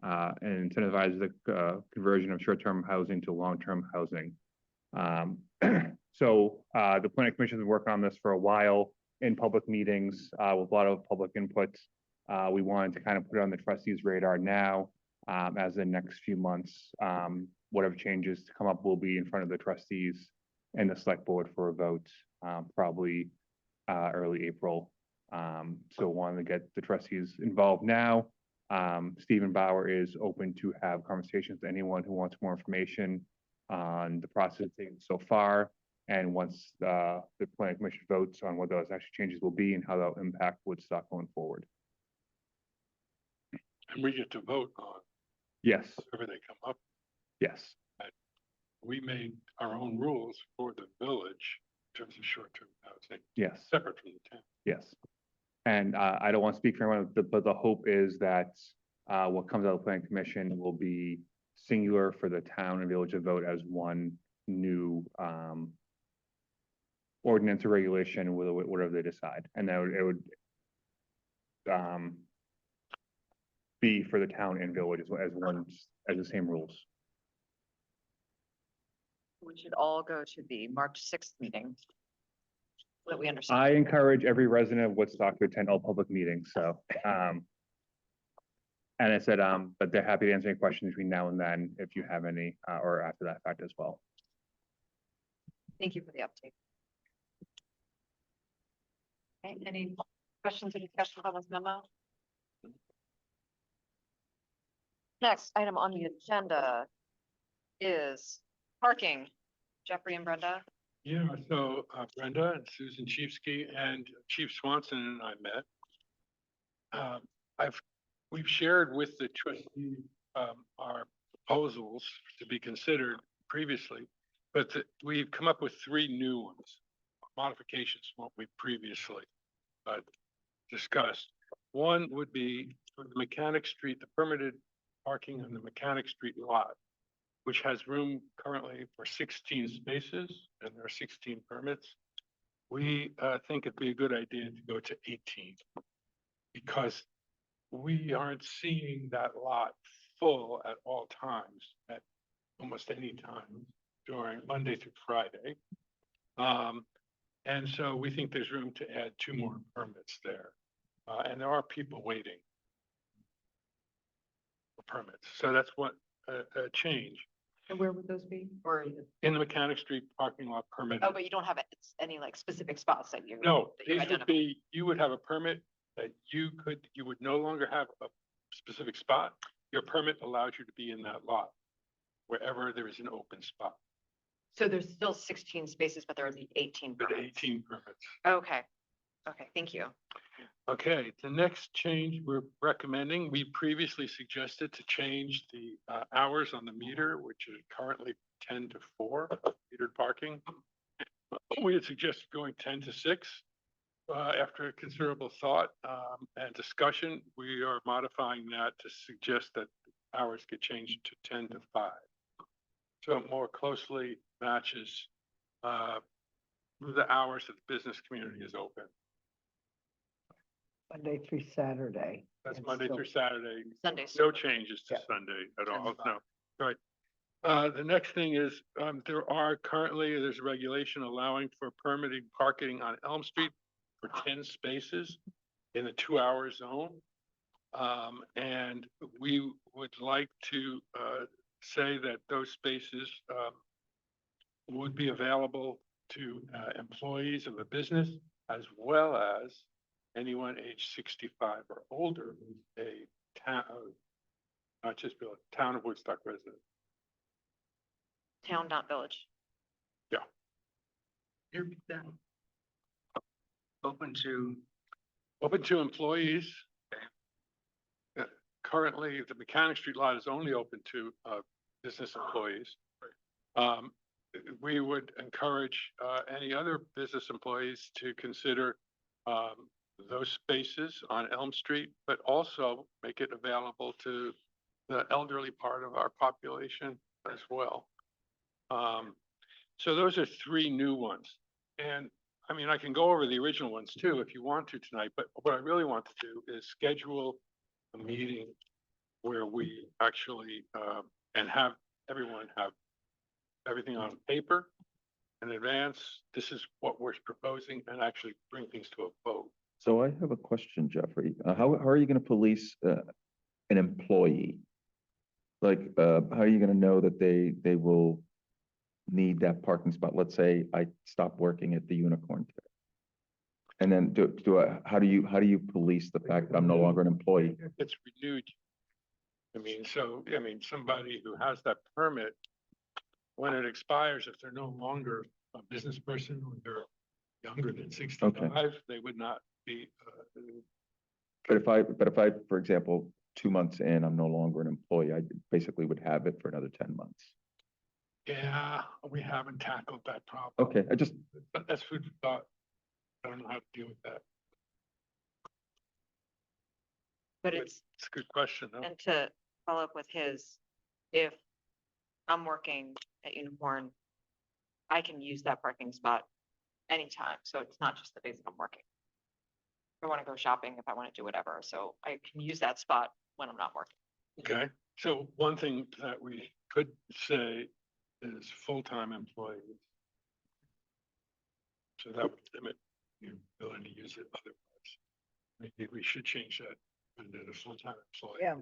Speaker 1: and incentivizes the conversion of short-term housing to long-term housing. So the planning commission has been working on this for a while in public meetings with a lot of public input. We wanted to kind of put it on the trustees' radar now, as the next few months, whatever changes to come up will be in front of the trustees and the select board for a vote, probably early April. So wanted to get the trustees involved now. Stephen Bauer is open to have conversations with anyone who wants more information on the process taken so far. And once the planning commission votes on what those actual changes will be and how that will impact Woodstock going forward.
Speaker 3: And we get to vote on
Speaker 1: Yes,
Speaker 3: whatever they come up.
Speaker 1: yes,
Speaker 3: We made our own rules for the village in terms of short-term housing,
Speaker 1: yes,
Speaker 3: separate from the town.
Speaker 1: yes. And I don't want to speak for everyone, but the hope is that what comes out of the planning commission will be singular for the town and village to vote as one new ordinance or regulation, whatever they decide. And that it would be for the town and village as one, as the same rules.
Speaker 4: We should all go to the March 6th meeting. So that we understand.
Speaker 1: I encourage every resident of Woodstock to attend all public meetings, so, and I said, but they're happy to answer any questions between now and then, if you have any, or after that fact as well.
Speaker 4: Thank you for the update. Okay, any questions or discussion on this memo? Next item on the agenda is parking. Jeffrey and Brenda.
Speaker 3: Yeah, so Brenda and Susan Chiefsky and Chief Swanson and I met. We've shared with the trustee our proposals to be considered previously, but we've come up with 3 new ones, modifications to what we previously discussed. One would be for the Mechanic Street, the permitted parking on the Mechanic Street lot, which has room currently for 16 spaces, and there are 16 permits. We think it'd be a good idea to go to 18, because we aren't seeing that lot full at all times, at almost any time during Monday through Friday. And so we think there's room to add 2 more permits there. And there are people waiting for permits. So that's what a change.
Speaker 4: And where would those be? Or
Speaker 3: In the Mechanic Street parking lot permit.
Speaker 4: oh, but you don't have any like specific spots that you
Speaker 3: No,
Speaker 4: that you
Speaker 3: these would
Speaker 4: identify.
Speaker 3: be, you would have a permit that you would no longer have a specific spot. Your permit allows you to be in that lot wherever there is an open spot.
Speaker 4: So there's still 16 spaces, but there are the 18
Speaker 3: But
Speaker 4: permits.
Speaker 3: 18 permits.
Speaker 4: Okay. Okay, thank you.
Speaker 3: Okay, the next change we're recommending, we previously suggested to change the hours on the meter, which is currently 10 to 4 metered parking. We had suggested going 10 to 6. After considerable thought and discussion, we are modifying that to suggest that hours get changed to 10 to 5. So it more closely matches the hours that the business community is open.
Speaker 10: Monday through Saturday.
Speaker 3: That's
Speaker 10: And
Speaker 3: Monday
Speaker 10: still-
Speaker 3: through Saturday.
Speaker 4: Sundays.
Speaker 3: No changes to
Speaker 10: Yeah.
Speaker 3: Sunday at all,
Speaker 10: 10 to
Speaker 3: no, right. The next thing is, there's a regulation allowing for permitting parking on Elm Street for 10 spaces in the 2-hour zone. And we would like to say that those spaces would be available to employees of a business, as well as anyone age 65 or older who's a town, not just a town of Woodstock resident.
Speaker 4: Town, not village.
Speaker 6: You're open to,
Speaker 3: Open to employees currently, the Mechanic Street lot is only open to, business employees. We would encourage, any other business employees to consider, those spaces on Elm Street, but also make it available to the elderly part of our population as well. So those are three new ones. And I mean, I can go over the original ones too, if you want to tonight, but what I really want to do is schedule a meeting where we actually, and have everyone have everything on paper in advance. This is what we're proposing, and actually bring things to a vote.
Speaker 7: So I have a question, Jeffrey. How are you gonna police, an employee? Like, how are you gonna know that they will need that parking spot? Let's say I stop working at the Unicorn today. And then how do you police the fact that I'm no longer an employee?
Speaker 3: It's renewed. I mean, somebody who has that permit, when it expires, if they're no longer a business person, or they're younger than 65, they would not be,
Speaker 7: But if I, for example, 2 months in, I'm no longer an employee, I basically would have it for another 10 months.
Speaker 3: yeah, we haven't tackled that problem.
Speaker 7: Okay,
Speaker 3: But that's food for thought. I don't know how to deal with that.
Speaker 4: But it's,
Speaker 3: It's a good question, though.
Speaker 4: and to follow up with his, if I'm working at Unicorn, I can use that parking spot anytime. So it's not just the days that I'm working. If I want to go shopping, if I want to do whatever, so I can use that spot when I'm not working.
Speaker 3: Okay, so one thing that we could say is full-time employees. So that would limit your ability to use it otherwise. Maybe we should change that and then a full-time employee.
Speaker 10: Yeah.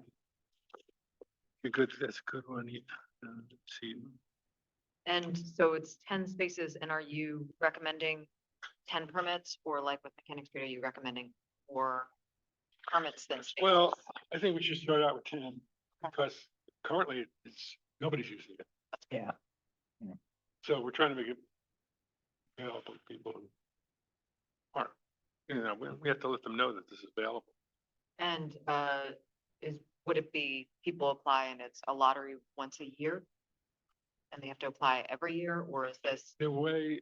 Speaker 3: That's a good one. See,
Speaker 4: And so it's 10 spaces, and are you recommending 10 permits, or like with Mechanic Street, are you recommending more permits than spaces?
Speaker 3: well, I think we should start out with 10, because currently nobody's using it.
Speaker 10: Yeah.
Speaker 3: So we're trying to make it available to people who aren't, we have to let them know that this is available.
Speaker 4: And would it be people apply and it's a lottery once a year? And they have to apply every year, or is this?
Speaker 3: The way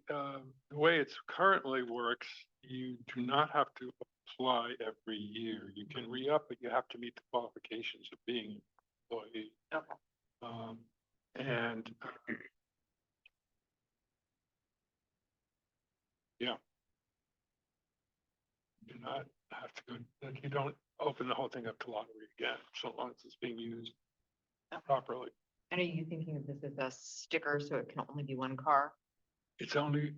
Speaker 3: it's currently works, you do not have to apply every year. You can re-up, but you have to meet the qualifications of being an employee.
Speaker 4: Okay.
Speaker 3: And yeah. You do not have to go, you don't open the whole thing up to lottery again, so long as it's being used properly.
Speaker 4: And are you thinking of this as a sticker, so it can only be one car?
Speaker 3: It's only,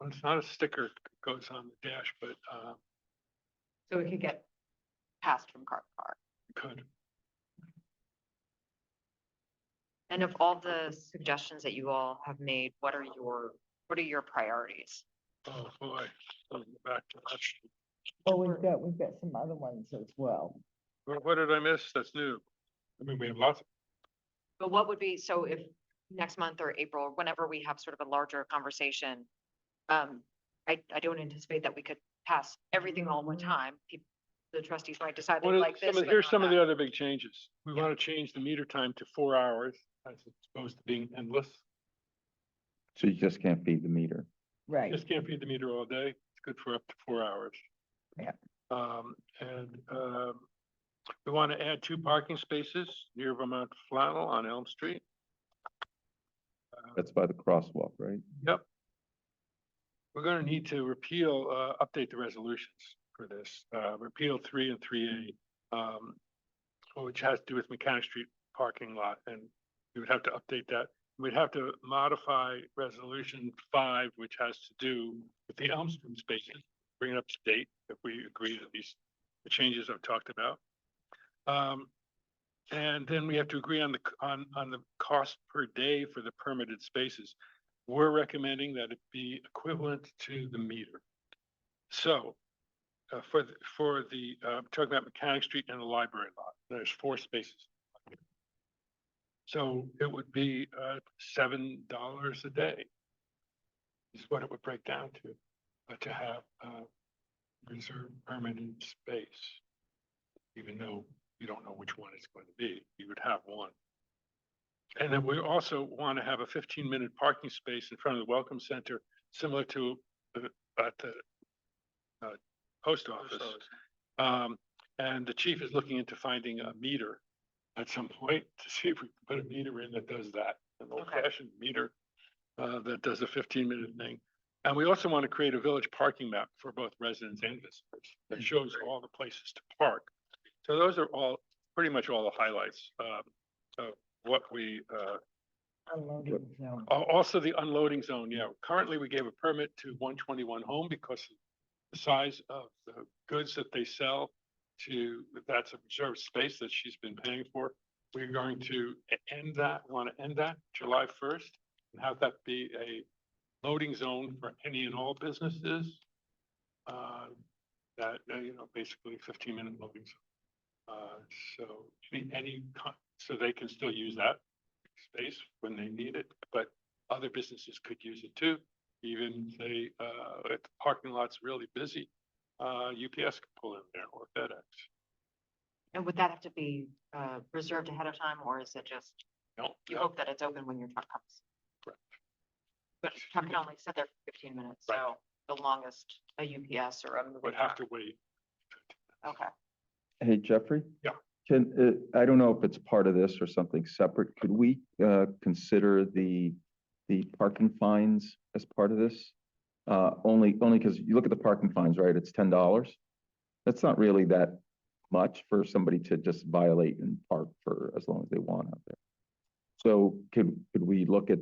Speaker 3: it's not a sticker, it goes on the dash, but
Speaker 4: So it could get passed from car to car.
Speaker 3: it could.
Speaker 4: And of all the suggestions that you all have made, what are your priorities?
Speaker 3: Oh, boy, let me go back to that.
Speaker 10: Oh, we've got some other ones as well.
Speaker 3: What did I miss that's new? I mean, we have lots.
Speaker 4: But what would be, so if next month or April, or whenever we have sort of a larger conversation, I don't anticipate that we could pass everything all at one time. The trustees might decide they like this. but
Speaker 3: Here's
Speaker 4: not
Speaker 3: some of
Speaker 4: that.
Speaker 3: the other big changes. We want to change the meter time to 4 hours as opposed to being endless.
Speaker 7: So you just can't feed the meter.
Speaker 10: Right.
Speaker 3: Just can't feed the meter all day. It's good for up to 4 hours.
Speaker 10: Yeah.
Speaker 3: We want to add 2 parking spaces near Vermont Flannel on Elm Street.
Speaker 7: That's by the crosswalk, right?
Speaker 3: Yep. We're going to need to update the resolutions for this, repeal 3 and 3A, which has to do with Mechanic Street parking lot, and we would have to update that. We'd have to modify resolution 5, which has to do with the Elm Street spaces, bring it up to date if we agree to the changes I've talked about. And then we have to agree on the cost per day for the permitted spaces. We're recommending that it be equivalent to the meter. So talking about Mechanic Street and the library lot, there's 4 spaces. So it would be $7 a day is what it would break down to have reserved permanent space, even though you don't know which one it's going to be. You would have one. And then we also want to have a 15-minute parking space in front of the Welcome Center, similar to at the post office. And the chief is looking into finding a meter at some point to see if we can put a meter in that does that, an old-fashioned meter that does a 15-minute thing. And we also want to create a village parking map for both residents and visitors that shows all the places to park. So those are all, pretty much all the highlights of what we,
Speaker 10: Unloading zone.
Speaker 3: also the unloading zone, yeah. Currently, we gave a permit to 121 Home because of the size of the goods that they sell that's a reserved space that she's been paying for. We're going to end that, want to end that July 1st and have that be a loading zone for any and all businesses. Basically 15-minute loading zone. So they can still use that space when they need it, but other businesses could use it too. Even say, if the parking lot's really busy, UPS can pull in there or FedEx.
Speaker 4: And would that have to be reserved ahead of time, or is it just,
Speaker 3: No,
Speaker 4: you hope that it's open when your truck comes?
Speaker 3: Correct.
Speaker 4: But truck can only sit there for 15 minutes,
Speaker 3: Right.
Speaker 4: so the longest a UPS or a moving
Speaker 3: Would have
Speaker 4: truck.
Speaker 3: to wait.
Speaker 4: Okay.
Speaker 7: Hey, Jeffrey?
Speaker 3: Yeah.
Speaker 7: I don't know if it's part of this or something separate. Could we consider the parking fines as part of this? Only because you look at the parking fines, right? It's $10. That's not really that much for somebody to just violate and park for as long as they want out there. So could we look at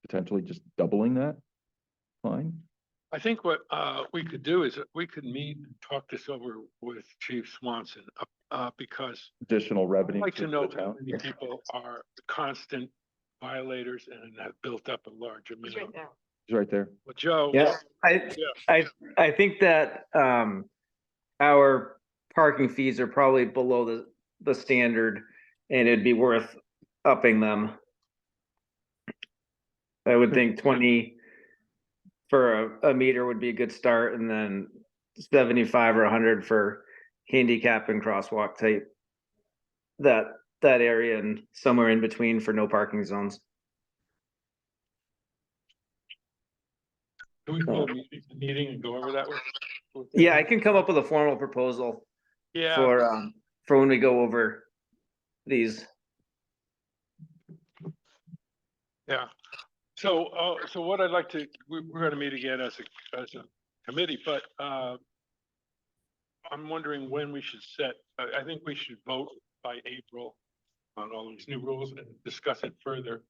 Speaker 7: potentially just doubling that fine?
Speaker 3: I think what we could do is we could meet and talk this over with Chief Swanson because
Speaker 7: Additional
Speaker 3: I'd
Speaker 7: revenue
Speaker 3: like to
Speaker 7: to
Speaker 3: know
Speaker 7: the
Speaker 3: how
Speaker 7: town?
Speaker 3: many people are constant violators and have built up a large
Speaker 4: It's
Speaker 3: amount.
Speaker 4: right there.
Speaker 7: It's right there.
Speaker 3: Well, Joe.
Speaker 12: Yeah,
Speaker 3: Yeah.
Speaker 12: I think that our parking fees are probably below the standard, and it'd be worth upping them. I would think 20 for a meter would be a good start, and then 75 or 100 for handicap and crosswalk type. That area and somewhere in between for no parking zones.
Speaker 3: Can we call a meeting and go over that with?
Speaker 12: Yeah, I can come up with a formal proposal
Speaker 3: Yeah.
Speaker 12: for when we go over these.
Speaker 3: Yeah. So what I'd like to, we're going to meet again as a committee, but I'm wondering when we should set, I think we should vote by April on all these new rules and discuss it further,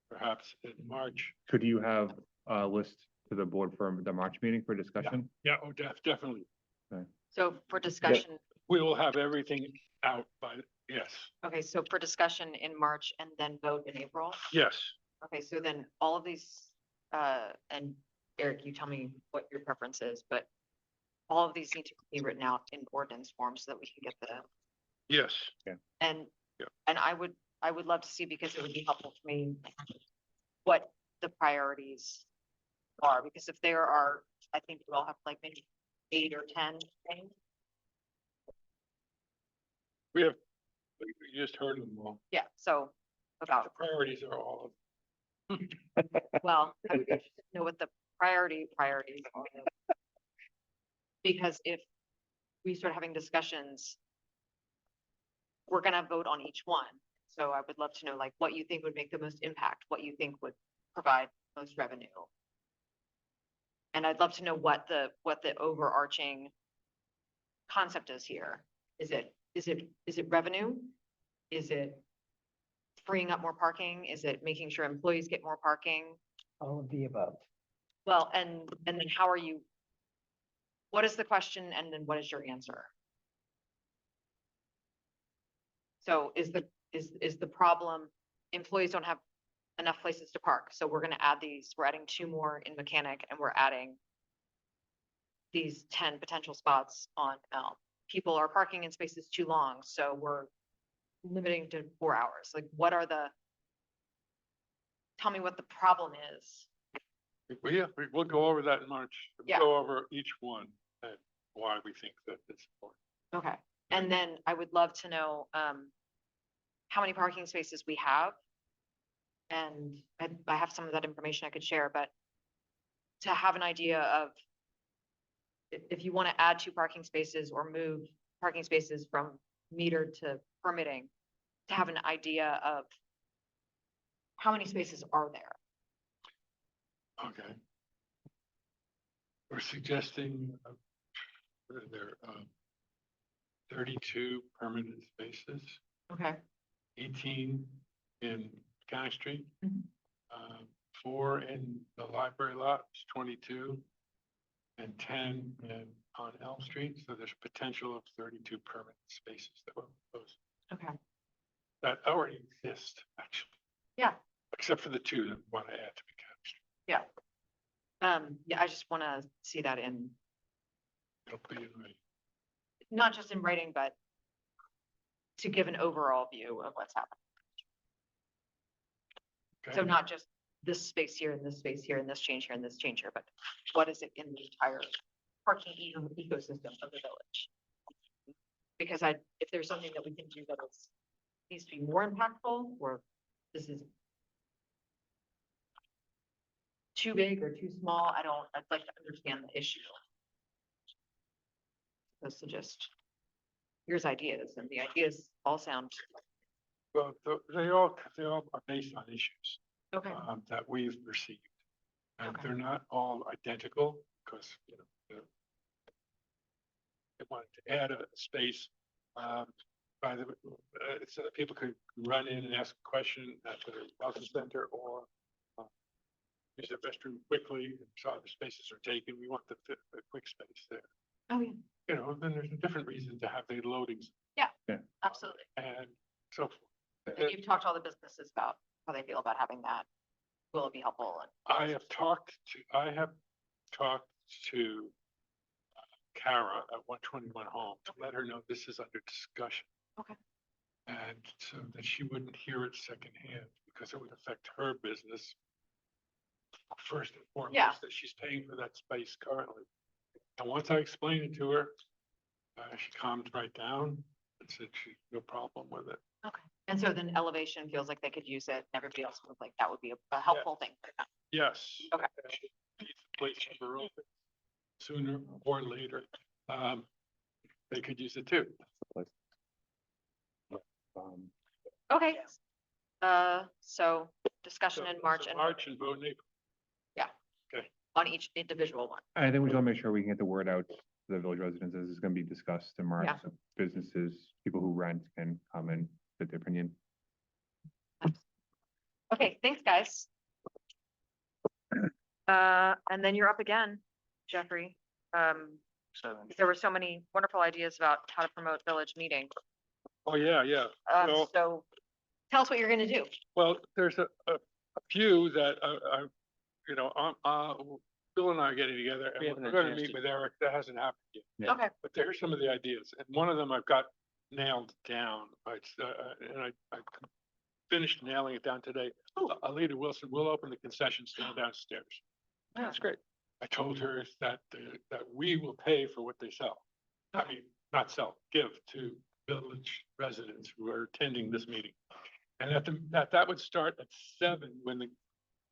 Speaker 3: perhaps in March.
Speaker 1: Could you have a list to the board for the March meeting for discussion?
Speaker 3: Yeah, oh, definitely.
Speaker 4: So for discussion,
Speaker 3: We will have everything out by, yes,
Speaker 4: okay, so for discussion in March and then vote in April?
Speaker 3: yes.
Speaker 4: Okay, so then all of these, and Eric, you tell me what your preference is, but all of these need to be written out in ordinance form so that we can get
Speaker 3: Yes.
Speaker 4: and,
Speaker 3: Yeah.
Speaker 4: and I would love to see, because it would be helpful for me, what the priorities are, because if there are, I think we all have like maybe 8 or 10 things.
Speaker 3: We just heard them all.
Speaker 4: Yeah, so
Speaker 3: The
Speaker 4: about,
Speaker 3: priorities are all of
Speaker 4: well, I would be interested to know what the priorities are. Because if we start having discussions, we're gonna vote on each one. So I would love to know like what you think would make the most impact, what you think would provide most revenue. And I'd love to know what the overarching concept is here. Is it revenue? Is it freeing up more parking? Is it making sure employees get more parking?
Speaker 10: All of the above.
Speaker 4: Well, and then how are you? What is the question and then what is your answer? So is the problem, employees don't have enough places to park, so we're gonna add these, we're adding 2 more in Mechanic and we're adding these 10 potential spots on Elm. People are parking in spaces too long, so we're limiting to 4 hours. Like tell me what the problem is.
Speaker 3: We'll go over that in March. We'll
Speaker 4: Yeah.
Speaker 3: Go over each one and why we think that it's important.
Speaker 4: Okay, And then I would love to know, how many parking spaces we have. And I have some of that information I could share, but to have an idea of if you want to add 2 parking spaces or move parking spaces from metered to permitting, to have an idea of how many spaces are there.
Speaker 3: Okay. We're suggesting, what are there, 32 permanent spaces,
Speaker 4: Okay.
Speaker 3: 18 in County Street.
Speaker 4: Mhm.
Speaker 3: 4 in the library lot, it's 22, and 10 on Elm Street, so there's a potential of 32 permanent spaces that were proposed.
Speaker 4: Okay.
Speaker 3: That already exist, actually.
Speaker 4: Yeah.
Speaker 3: Except for the 2 that want to add to the County Street.
Speaker 4: Yeah. Yeah, I just want to see that in,
Speaker 3: It'll be in the
Speaker 4: not just in writing, but to give an overall view of what's happening.
Speaker 3: okay.
Speaker 4: So not just this space here and this space here and this change here and this change here, but what is it in the entire parking ecosystem of the village? Because if there's something that we can do that needs to be more impactful, or this is too big or too small, I'd like to understand the issue. Opposed to just, here's ideas, and the ideas all sound,
Speaker 3: Well, they all are based on issues
Speaker 4: okay,
Speaker 3: that we've received. And
Speaker 4: Okay.
Speaker 3: they're not all identical because, they wanted to add a space so that people could run in and ask a question at the welcome center or use the restroom quickly. So the spaces are taken. We want the quick space there.
Speaker 4: oh, yeah,
Speaker 3: Then there's a different reason to have the loadings
Speaker 4: absolutely.
Speaker 3: and so forth.
Speaker 4: And you've talked to all the businesses about how they feel about having that. Will it be helpful?
Speaker 3: I have talked to Kara at 121 Home to let her know this is under discussion.
Speaker 4: Okay.
Speaker 3: And so that she wouldn't hear it secondhand because it would affect her business. First and foremost,
Speaker 4: Yeah.
Speaker 3: that she's paying for that space currently. And once I explained it to her, she calmed right down and said she no problem with it.
Speaker 4: Okay. And so then Elevation feels like they could use it, and everybody else feels like that would be a helpful thing for them.
Speaker 3: Yes.
Speaker 4: Okay.
Speaker 3: And if the place ever open sooner or later, they could use it too.
Speaker 4: Okay. So discussion in March and
Speaker 3: March and vote in April.
Speaker 4: on each individual one.
Speaker 1: I think we just want to make sure we can get the word out to the village residents as it's going to be discussed in March.
Speaker 4: Yeah.
Speaker 1: So businesses, people who rent can come and get their opinion.
Speaker 4: Okay, thanks, guys. And then you're up again, Jeffrey. There were so many wonderful ideas about how to promote village meeting.
Speaker 3: Oh, yeah. Well,
Speaker 4: So tell us what you're gonna do.
Speaker 3: well, there's a few that Bill and I are getting together and we're gonna meet with Eric. That hasn't happened yet.
Speaker 1: Yeah.
Speaker 4: Okay,
Speaker 3: But there's some of the ideas, and one of them I've got nailed down. And I finished nailing it down today. Alita Wilson will open the concession stand downstairs.
Speaker 4: That's
Speaker 3: great. I told her that we will pay for what they sell. I mean, not sell, give to village residents who are attending this meeting. And that would start at 7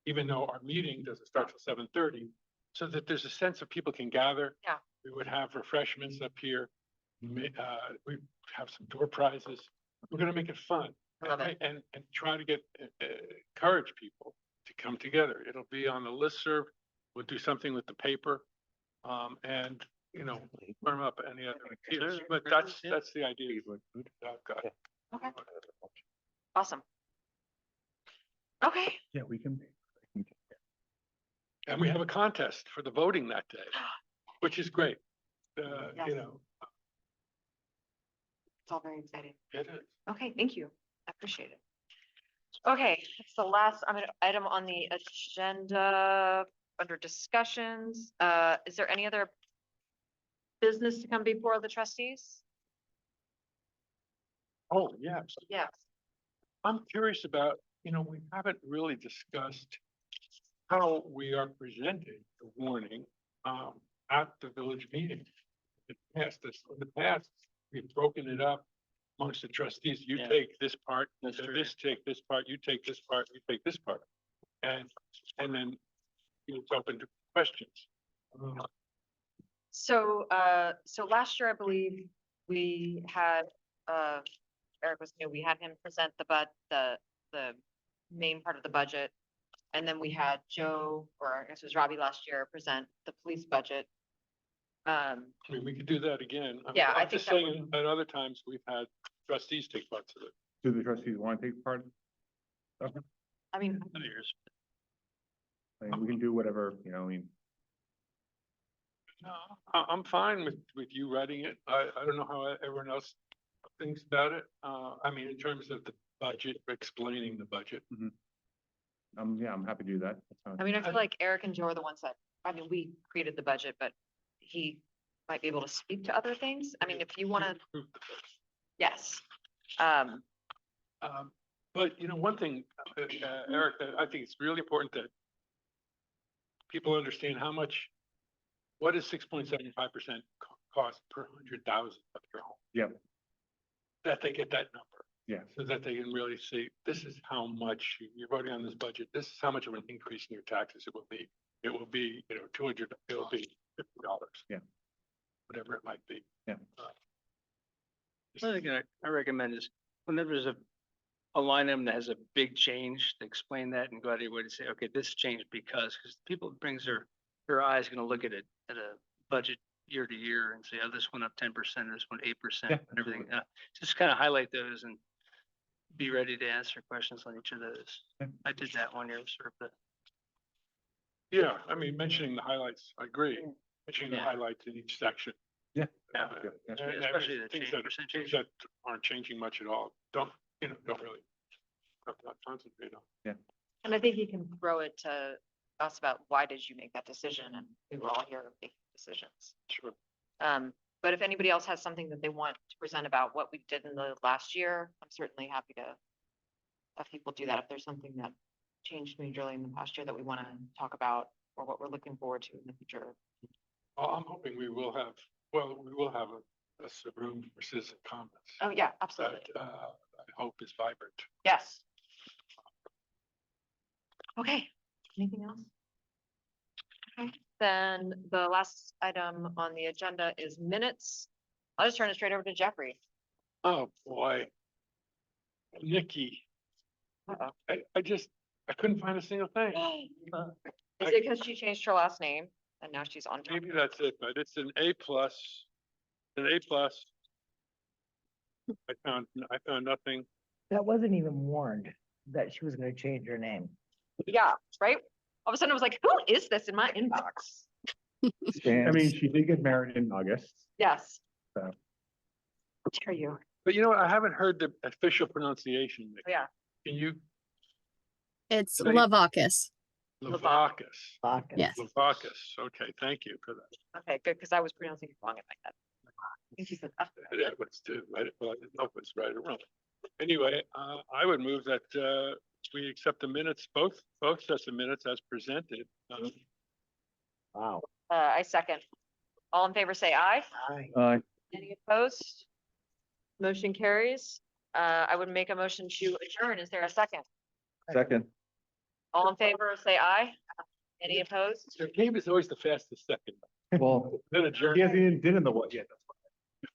Speaker 3: even though our meeting doesn't start till 7:30, so that there's a sense of people can gather.
Speaker 4: Yeah.
Speaker 3: We would have refreshments up here. We have some door prizes. We're gonna make it fun.
Speaker 4: I love it.
Speaker 3: And try to encourage people to come together. It'll be on the listserv. We'll do something with the paper. And, firm up any other ideas, but that's the idea. I've got.
Speaker 4: Okay. Awesome. Okay,
Speaker 1: Yeah, we can.
Speaker 3: And we have a contest for the voting that day, which is great.
Speaker 4: Yes. It's all very exciting.
Speaker 3: It is.
Speaker 4: Okay, thank you. I appreciate it. Okay, it's the last item on the agenda under discussions. Is there any other business to come before the trustees?
Speaker 3: Oh, yes.
Speaker 4: Yes.
Speaker 3: I'm curious about, we haven't really discussed how we are presenting the warning at the village meeting. In the past, we've broken it up amongst the trustees. You
Speaker 6: Yeah.
Speaker 3: take this part,
Speaker 6: That's true.
Speaker 3: this take this part, you take this part, you take this part. And then it's open to questions.
Speaker 4: So, so last year, I believe we had, Eric was new, we had him present the main part of the budget. And then we had Joe, or I guess it was Robbie last year, present the police budget.
Speaker 3: I mean, we could do that again.
Speaker 4: Yeah, I
Speaker 3: I'm
Speaker 4: think
Speaker 3: just
Speaker 4: that would-
Speaker 3: saying, at other times, we've had trustees take parts of it.
Speaker 1: Do the trustees want to take part?
Speaker 4: I mean,
Speaker 6: Years.
Speaker 1: I mean, we can do whatever, you know, I mean,
Speaker 3: No, I'm fine with you writing it. I don't know how everyone else thinks about it. I mean, in terms of the budget, explaining the budget.
Speaker 1: yeah, I'm happy to do that. That sounds-
Speaker 4: I mean, I feel like Eric and Joe are the ones that, I mean, we created the budget, but he might be able to speak to other things. I mean, if you want to,
Speaker 3: Approve the budget.
Speaker 4: yes.
Speaker 3: But you know, one thing, Eric, that I think it's really important that people understand how much, what is 6.75% cost per 100,000 of your home?
Speaker 1: Yep.
Speaker 3: That they get that number,
Speaker 1: Yeah,
Speaker 3: so that they can really see, this is how much you're voting on this budget. This is how much of an increase in your taxes it will be. It will be, you know, 200, it will be $50.
Speaker 1: Yeah.
Speaker 3: Whatever it might be.
Speaker 1: Yeah.
Speaker 6: Another thing I recommend is whenever there's a line item that has a big change, to explain that and go out of your way to say, okay, this changed because people brings their eyes gonna look at it at a budget year to year and say, oh, this went up 10%, this went 8%
Speaker 1: Yeah,
Speaker 6: and everything. Just kind of highlight those and be ready to answer questions on each of those.
Speaker 1: Yeah.
Speaker 6: I did that one year, sort of
Speaker 3: Yeah, I mean, mentioning the highlights, I agree. Mentioning the
Speaker 6: Yeah.
Speaker 3: highlights in each section.
Speaker 1: yeah.
Speaker 6: Yeah.
Speaker 1: Yeah.
Speaker 3: And
Speaker 6: Especially the
Speaker 3: things
Speaker 6: change,
Speaker 3: that,
Speaker 6: percent
Speaker 3: things
Speaker 6: change.
Speaker 3: that aren't changing much at all, don't really not concentrate on.
Speaker 4: And I think you can throw it to us about why did you make that decision? And we were all here making decisions.
Speaker 3: Sure.
Speaker 4: But if anybody else has something that they want to present about what we did in the last year, I'm certainly happy to have people do that. If there's something that changed majorly in the past year that we want to talk about or what we're looking forward to in the future.
Speaker 3: Well, I'm hoping we will have a room for citizen comments.
Speaker 4: Oh, yeah, absolutely.
Speaker 3: That, I hope is vibrant.
Speaker 4: Yes. Okay, anything else? Okay, then the last item on the agenda is minutes. I'll just turn it straight over to Jeffrey.
Speaker 3: Oh, boy. Nikki,
Speaker 4: Uh-oh.
Speaker 3: I couldn't find a single thing.
Speaker 4: Is it because she changed her last name and now she's on top?
Speaker 3: Maybe that's it, but it's an A+. An A+. I found nothing.
Speaker 10: That wasn't even warned that she was gonna change her name.
Speaker 4: Yeah, right? All of a sudden I was like, who is this in my inbox?
Speaker 1: I mean, she did get married in August.
Speaker 4: Yes.
Speaker 1: So.
Speaker 4: How dare you?
Speaker 3: But you know what? I haven't heard the official pronunciation. Nikki.
Speaker 4: Yeah.
Speaker 3: Can you?
Speaker 11: It's
Speaker 3: Say-
Speaker 11: Lavakis.
Speaker 3: Lavakis.
Speaker 11: Yes.
Speaker 3: Lavakis. Okay, thank you for that.
Speaker 4: Okay, good, because I was pronouncing it wrong in my head. Thank you for that.
Speaker 3: Yeah, let's do it. Well, I didn't know if it's right or wrong. Anyway, I would move that we accept the minutes, both sets of minutes as presented.
Speaker 10: Wow.
Speaker 4: I second. All in favor, say aye. Any opposed? Motion carries. I would make a motion to adjourn. Is there a second?
Speaker 7: Second.
Speaker 4: All in favor, say aye. Any opposed?
Speaker 3: So Gabe is always the fastest second.
Speaker 7: Well,
Speaker 3: Then adjourn.
Speaker 1: He hasn't even did in the what yet.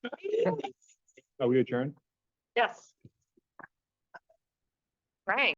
Speaker 1: That's why. Are we adjourned?
Speaker 4: Yes. Frank.